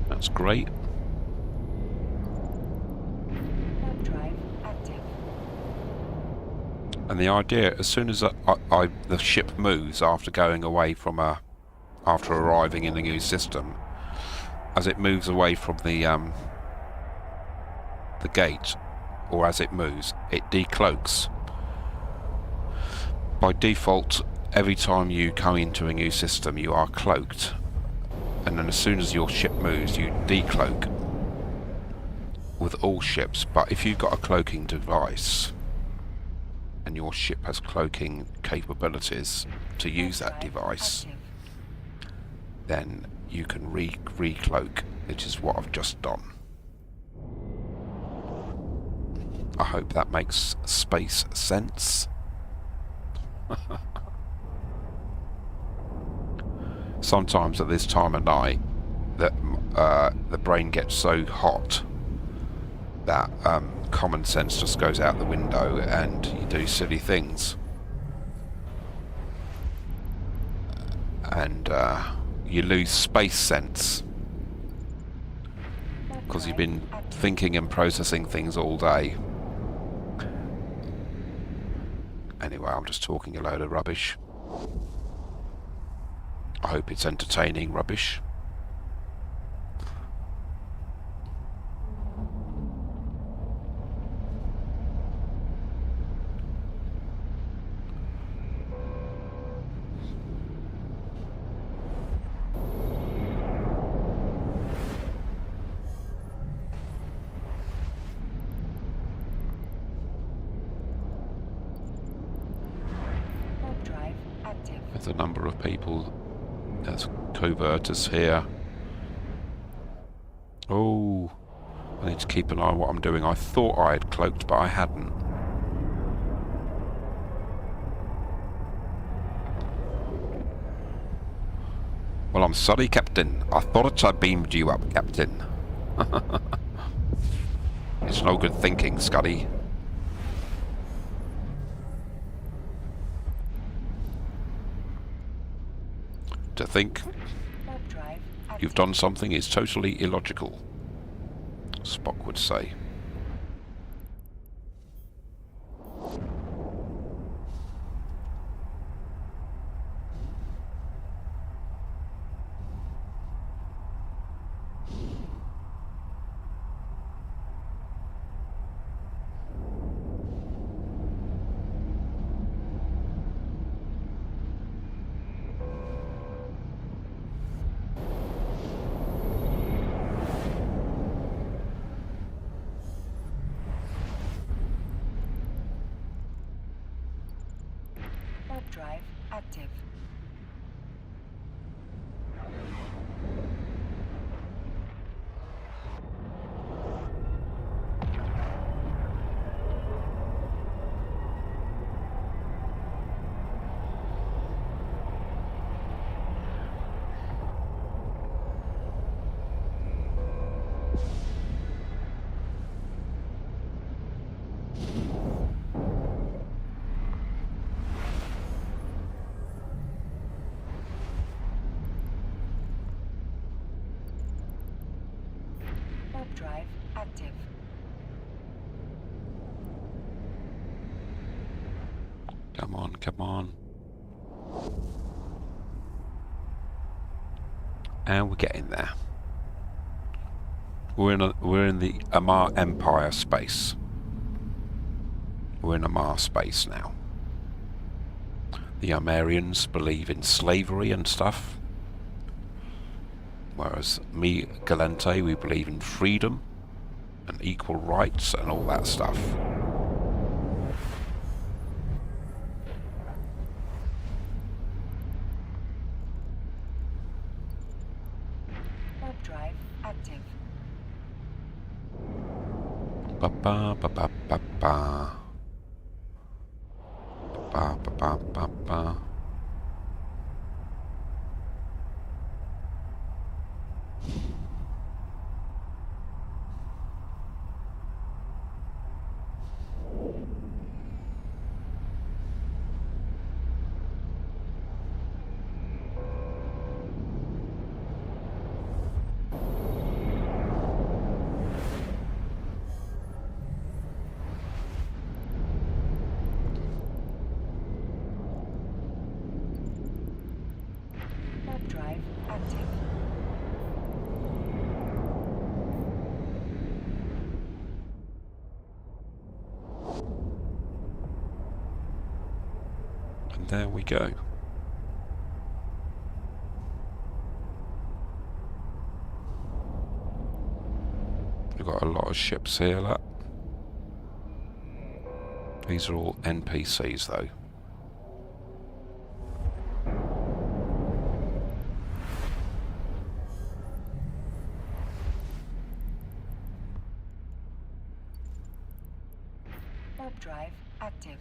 That's great. Warp drive active. And the idea, as soon as the ship moves after going away from after arriving in a new system, as it moves away from the gate, or as it moves, it decloaks. By default, every time you come into a new system, you are cloaked, and then as soon as your ship moves, you decloak. With all ships, but if you've got a cloaking device and your ship has cloaking capabilities to use that device, then you can re-cloak, which is what I've just done. I hope that makes space sense. Sometimes at this time of night, that the brain gets so hot that common sense just goes out the window and you do silly things. And you lose space sense because you've been thinking and processing things all day, Anyway, I'm just talking a load of rubbish. I hope it's entertaining rubbish. Warp drive active. With the number of people as coverters here. Oh, I need to keep an eye on what I'm doing. I thought I had cloaked, but I hadn't. Well, I'm sorry, Captain. I thought I beamed you up, Captain. It's no good thinking, Scuddy. To think Warp drive active. you've done something is totally illogical, Spock would say. Warp drive active. Warp drive active. Come on, come on. And we're getting there. We're in the Amar Empire space. We're in Amar space now. The Amarians believe in slavery and stuff, whereas me, Galente, we believe in freedom and equal rights and all that stuff. Warp drive active. Ba ba ba ba ba ba. Ba ba ba ba ba. Warp drive active. And there we go. We've got a lot of ships here, look. These are all NPCs though. Warp drive active.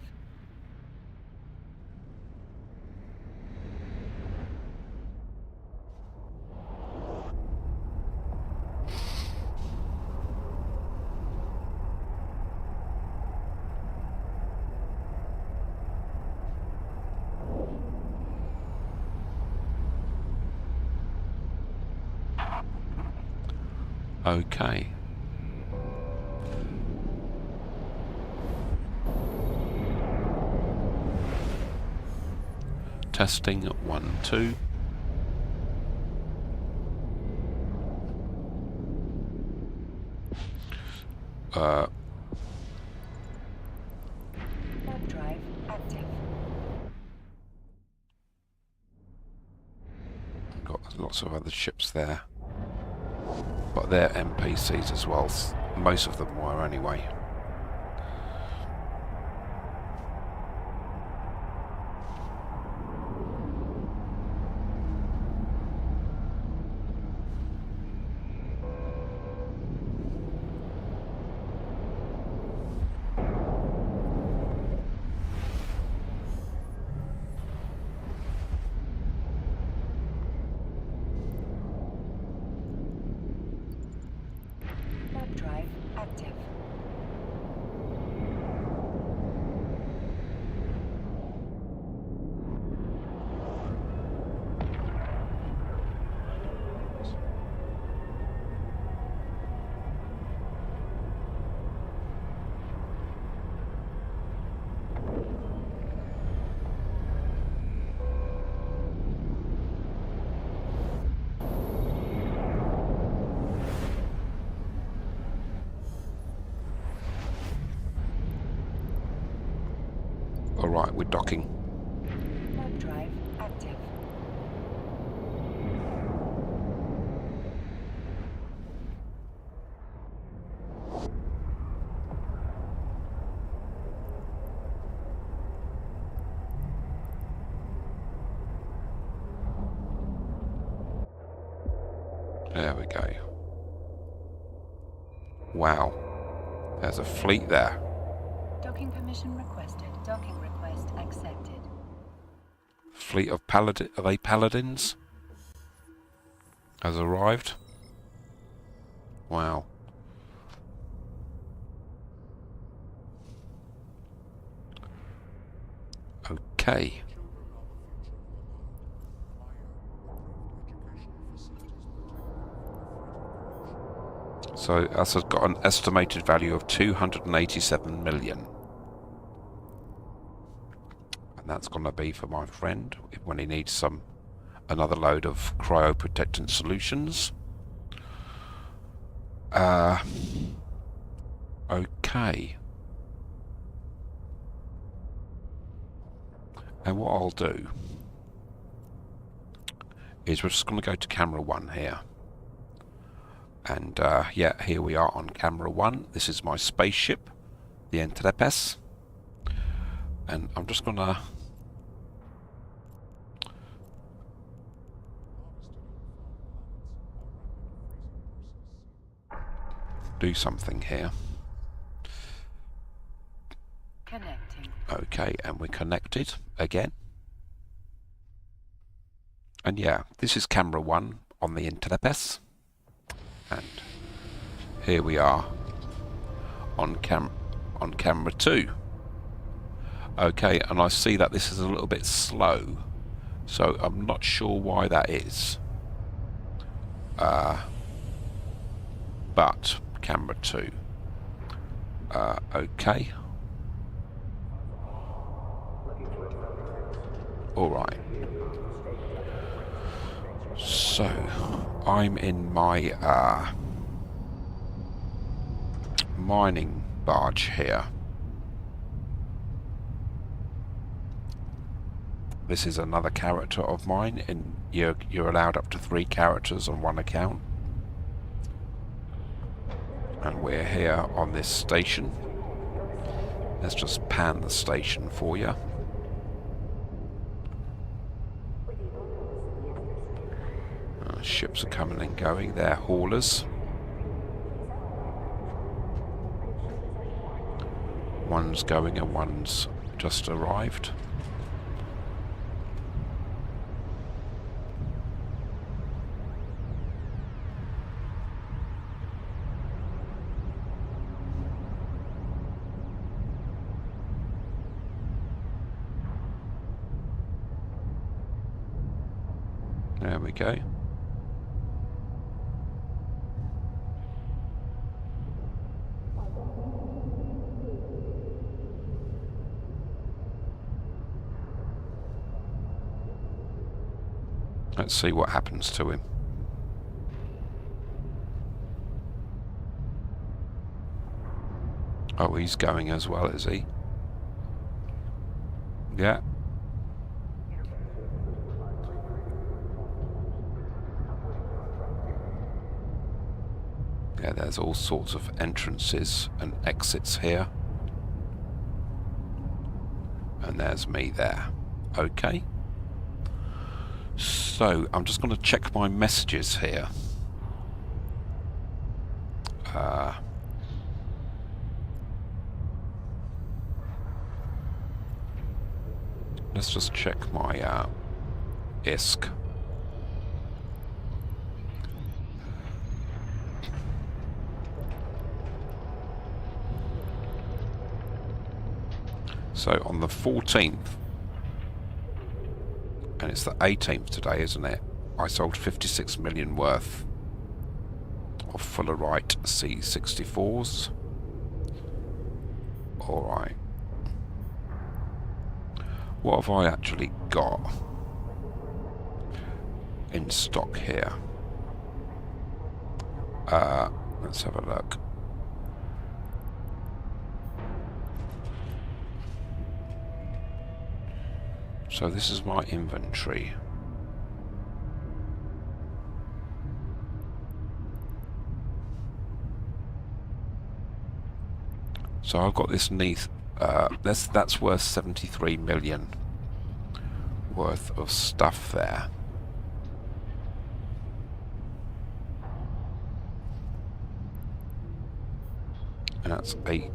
Okay. Testing 1, 2. Warp drive active. Got lots of other ships there, but they're NPCs as well. Most of them were anyway. Warp drive active. Alright, we're docking. Warp drive active. There we go. Wow. There's a fleet there. Docking permission requested. Docking request accepted. Fleet of paladin. Are they paladins? Has arrived. Wow. Okay. So us has got an estimated value of 287 million. And that's going to be for my friend when he needs another load of cryoprotectant solutions. Okay. And what I'll do is we're just going to go to camera 1 here. And yeah, here we are on camera 1. This is my spaceship, the Entrepes. And I'm just going to do something here. Connecting. Okay, and we're connected again. And yeah, this is camera 1 on the Entrepes. And here we are on camera 2. Okay, and I see that this is a little bit slow, so I'm not sure why that is. But camera 2. Okay. Alright. So, I'm in my mining barge here. This is another character of mine, and you're allowed up to 3 characters on one account. And we're here on this station. Let's just pan the station for you. Ships are coming and going. They're haulers. One's going and one's just arrived. There we go. Let's see what happens to him. Oh, he's going as well, is he? Yeah. Yeah, there's all sorts of entrances and exits here. And there's me there. Okay. So, I'm just going to check my messages here. Let's just check my ISK. So on the 14th, and it's the 18th today, isn't it? I sold 56 million worth of Fullerite C64s. Alright. What have I actually got in stock here? Let's have a look. So this is my inventory. So I've got this Neath. That's worth 73 million worth of stuff there. And that's 8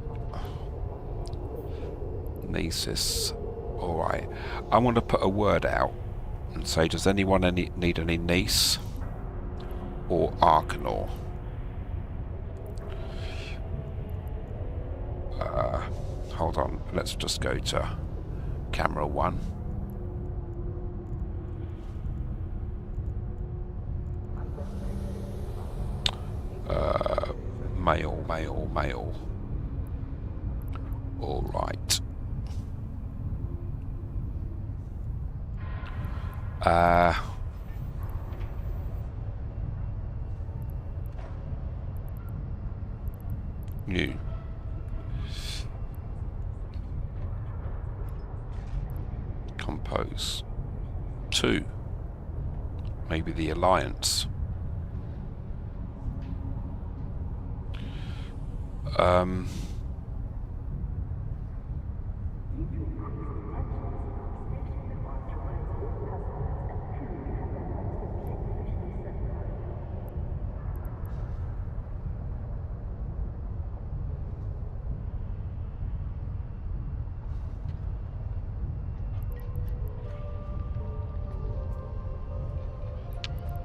Nesis. Alright, I want to put a word out and say, does anyone need any Nice or Arcanor? Hold on, let's just go to camera 1. Mail. Alright. New. Compose. 2. Maybe the Alliance.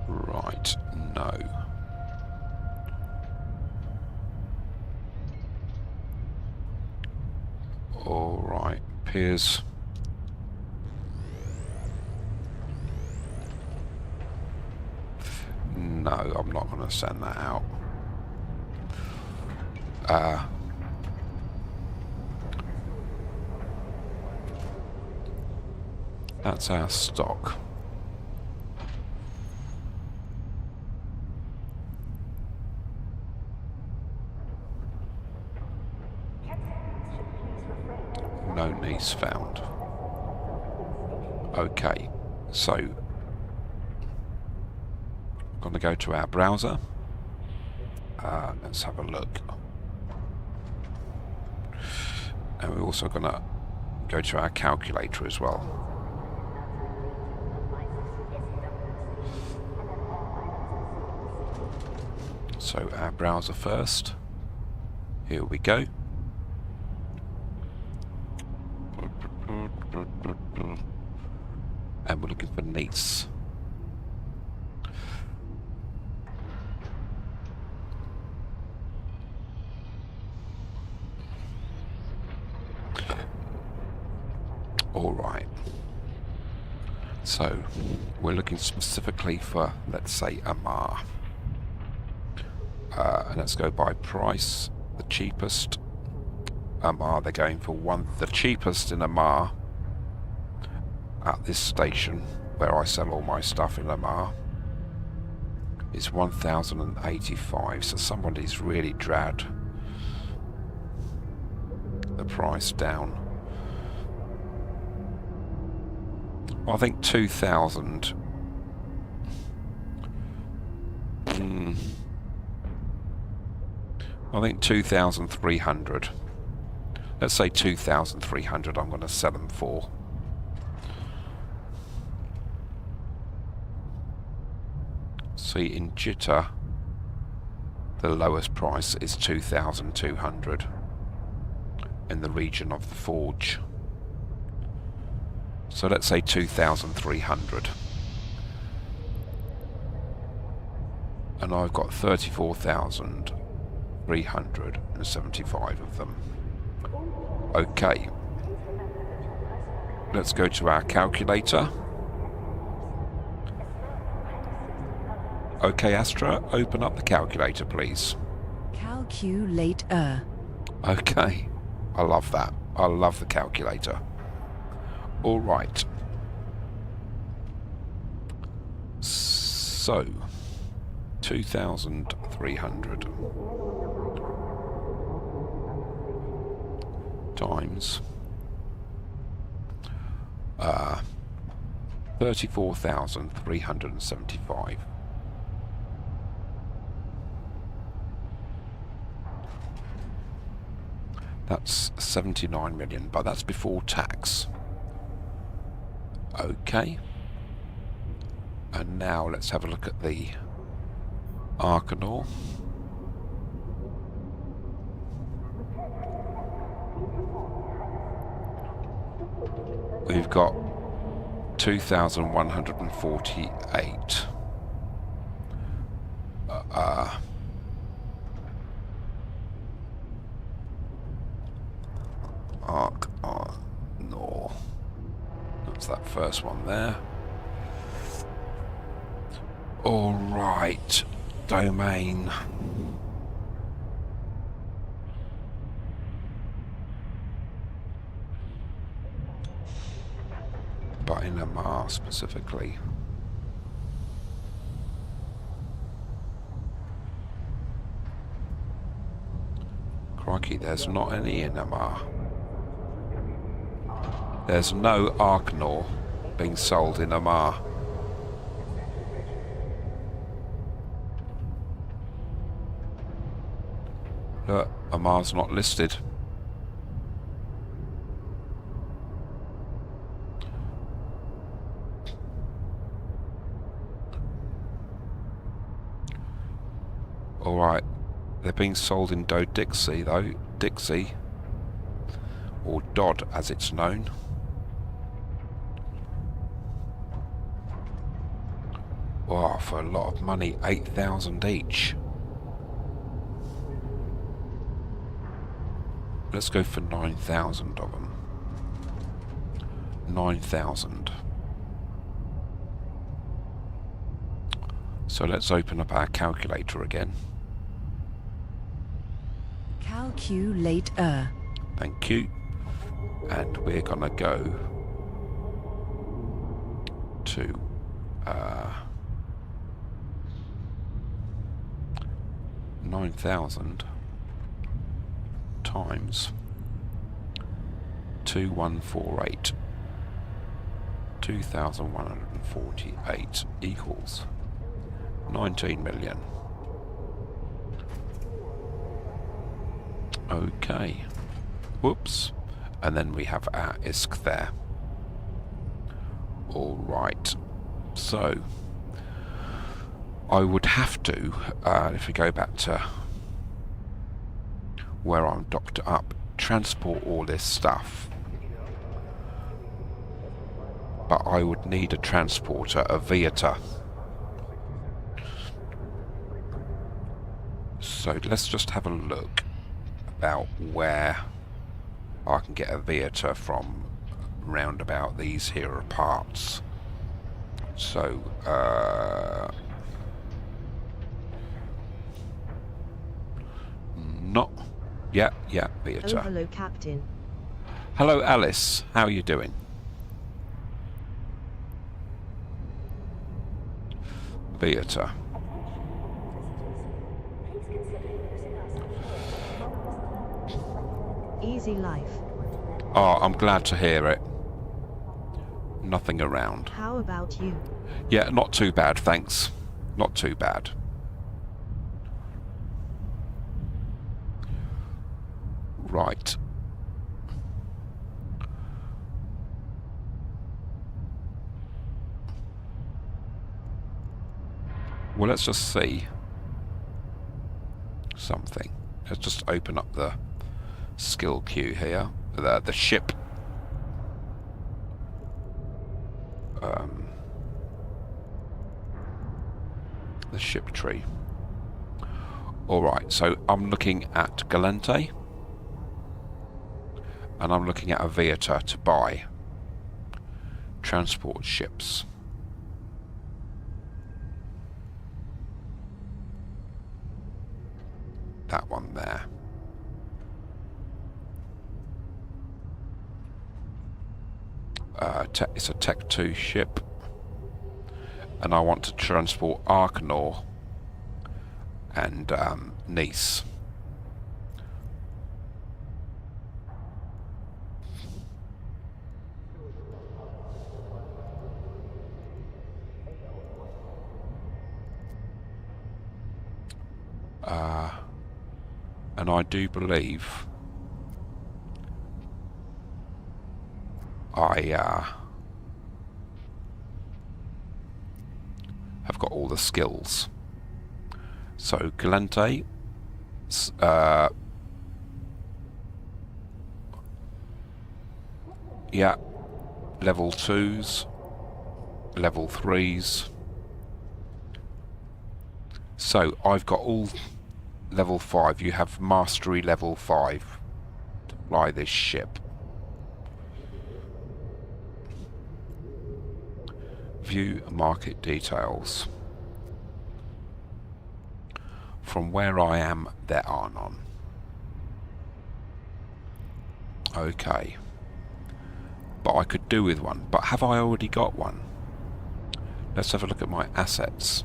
Right, no. Alright, Piers. No, I'm not going to send that out. That's our stock. No niece found. Okay, so I'm going to go to our browser. Let's have a look. And we're also going to go to our calculator as well. So our browser first. Here we go. And we're looking for Nice. Alright. So, we're looking specifically for, let's say, Amar. And let's go by price, the cheapest. Amar, they're going for the cheapest in Amar at this station where I sell all my stuff in Lamar, is 1,085. So somebody's really dragged the price down. I think 2,000. I think 2,300. Let's say 2,300 I'm going to sell them for. See, in Jitter, the lowest price is 2,200 in the region of the Forge. So let's say 2,300. And I've got 34,375 of them. Okay. Let's go to our calculator. Okay, Astra, open up the calculator, please. Calculator. Okay. I love that. I love the calculator. All right. So, 2,300 times 34,375. That's 79 million, but that's before tax. Okay. And now let's have a look at the Arcanor. We've got 2,148. Arcanor. That's that first one there. All right, domain. But in Amar specifically. Crikey, there's not any in Amar. There's no Arcanor being sold in Amar. Look, Amar's not listed. Alright, they're being sold in Dixie though. Dixie, or Dodd as it's known. Wow, for a lot of money, 8,000 each. Let's go for 9,000 of them. 9,000. So let's open up our calculator again. Calculator. Thank you. And we're gonna go to 9,000 times 2,148. 2,148 equals 19 million. Okay. Whoops. And then we have our ISK there. All right. So I would have to, if we go back to where I'm docked up, transport all this stuff. But I would need a transporter, a Viator. So let's just have a look about where I can get a Viator from round about these here parts. So, not... Yeah, Viator. Oh, hello, Captain. Hello, Alice. How are you doing? theatre. Easy life. Oh, I'm glad to hear it. Nothing around. How about you? Yeah, not too bad, thanks. Not too bad. Right. Well, let's just see something. Let's just open up the skill queue here. The ship. The ship tree. Alright, so I'm looking at Galente. And I'm looking at a theatre to buy. Transport ships. That one there. It's a Tech 2 ship. And I want to transport Arcanor and Nice. And I do believe I have got all the skills. So Galente, yeah, level 2s, level 3s. So I've got all level 5. You have mastery level 5 to fly this ship. View market details. From where I am, there are none. Okay. But I could do with one. But have I already got one? Let's have a look at my assets.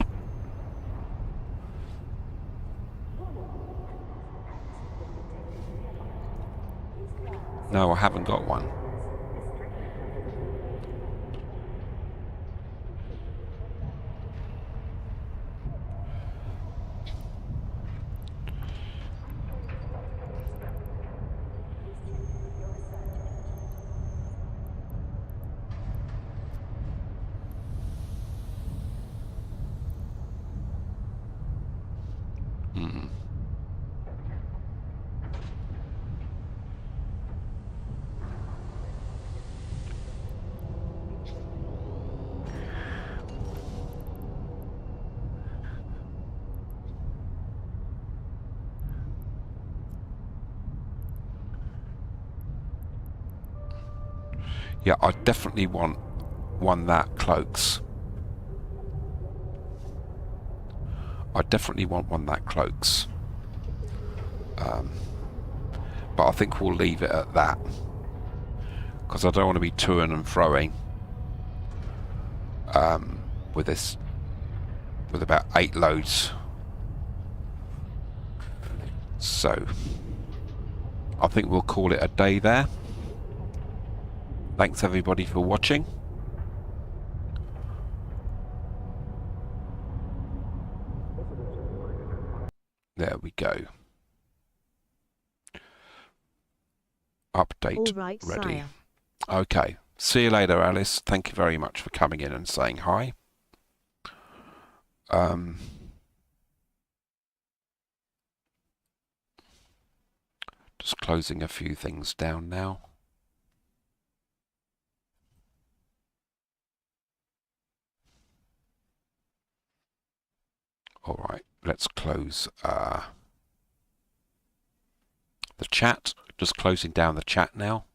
No, I haven't got one. Yeah, I definitely want one that cloaks. I definitely want one that cloaks. But I think we'll leave it at that. Because I don't want to be toing and froing with this, with about 8 loads. So I think we'll call it a day there. Thanks everybody for watching. There we go. Update All right, ready. sire. Okay. See you later, Alice. Thank you very much for coming in and saying hi. Just closing a few things down now. All right, let's close the chat. Just closing down the chat now.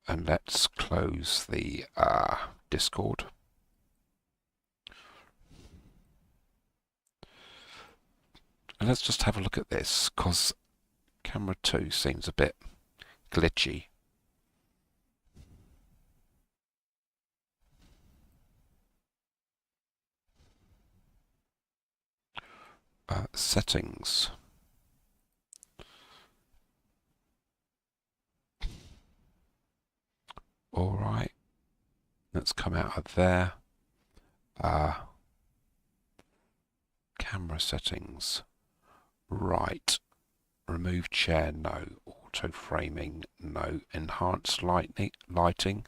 And let's close the Discord. And let's just have a look at this, because camera 2 seems a bit glitchy. Settings. Alright, let's come out of there. Camera settings. Right. Remove chair, no. Auto framing, no. Enhanced lighting.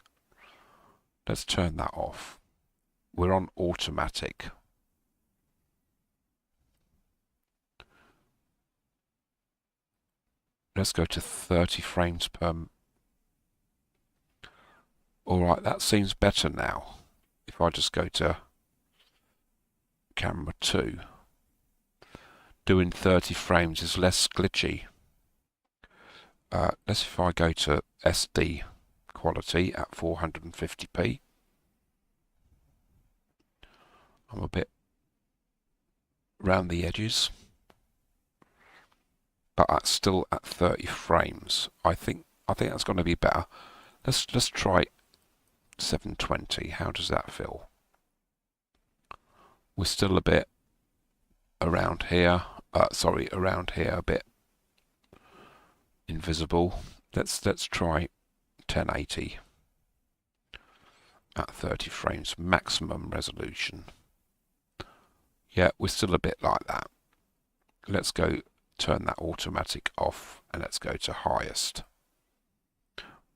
Let's turn that off. We're on automatic. Let's go to 30 frames per... Alright, that seems better now. If I just go to camera 2, doing 30 frames is less glitchy. Let's if I go to SD quality at 450p. I'm a bit round the edges, but that's still at 30 frames. I think that's going to be better. Let's try 720. How does that feel? We're still a bit around here. Around here a bit invisible. Let's try 1080 at 30 frames maximum resolution. Yeah, we're still a bit like that. Let's go turn that automatic off and let's go to highest.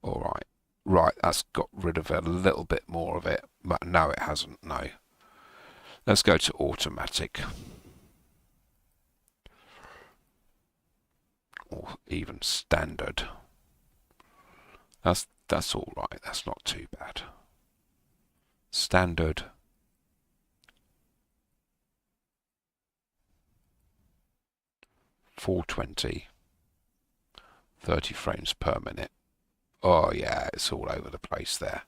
Alright. Right, that's got rid of a little bit more of it, but no, it hasn't, no. Let's go to automatic. Or even standard. That's all right. That's not too bad. Standard. .420. 30 frames per minute. Oh yeah, it's all over the place there.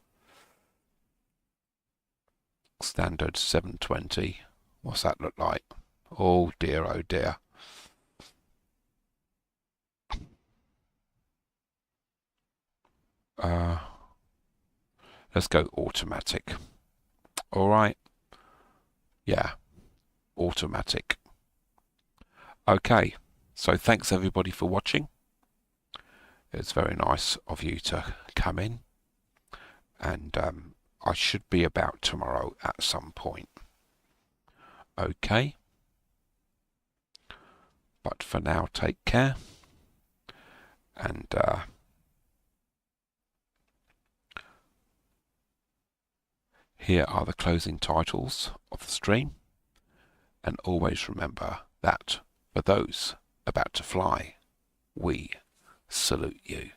Standard 720. What's that look like? Oh dear, oh dear. Let's go automatic. Alright. Yeah. Automatic. Okay. So thanks everybody for watching. It's very nice of you to come in. And I should be about tomorrow at some point. Okay. But for now, take care. And here are the closing titles of the stream. And always remember that for those about to fly, we salute you.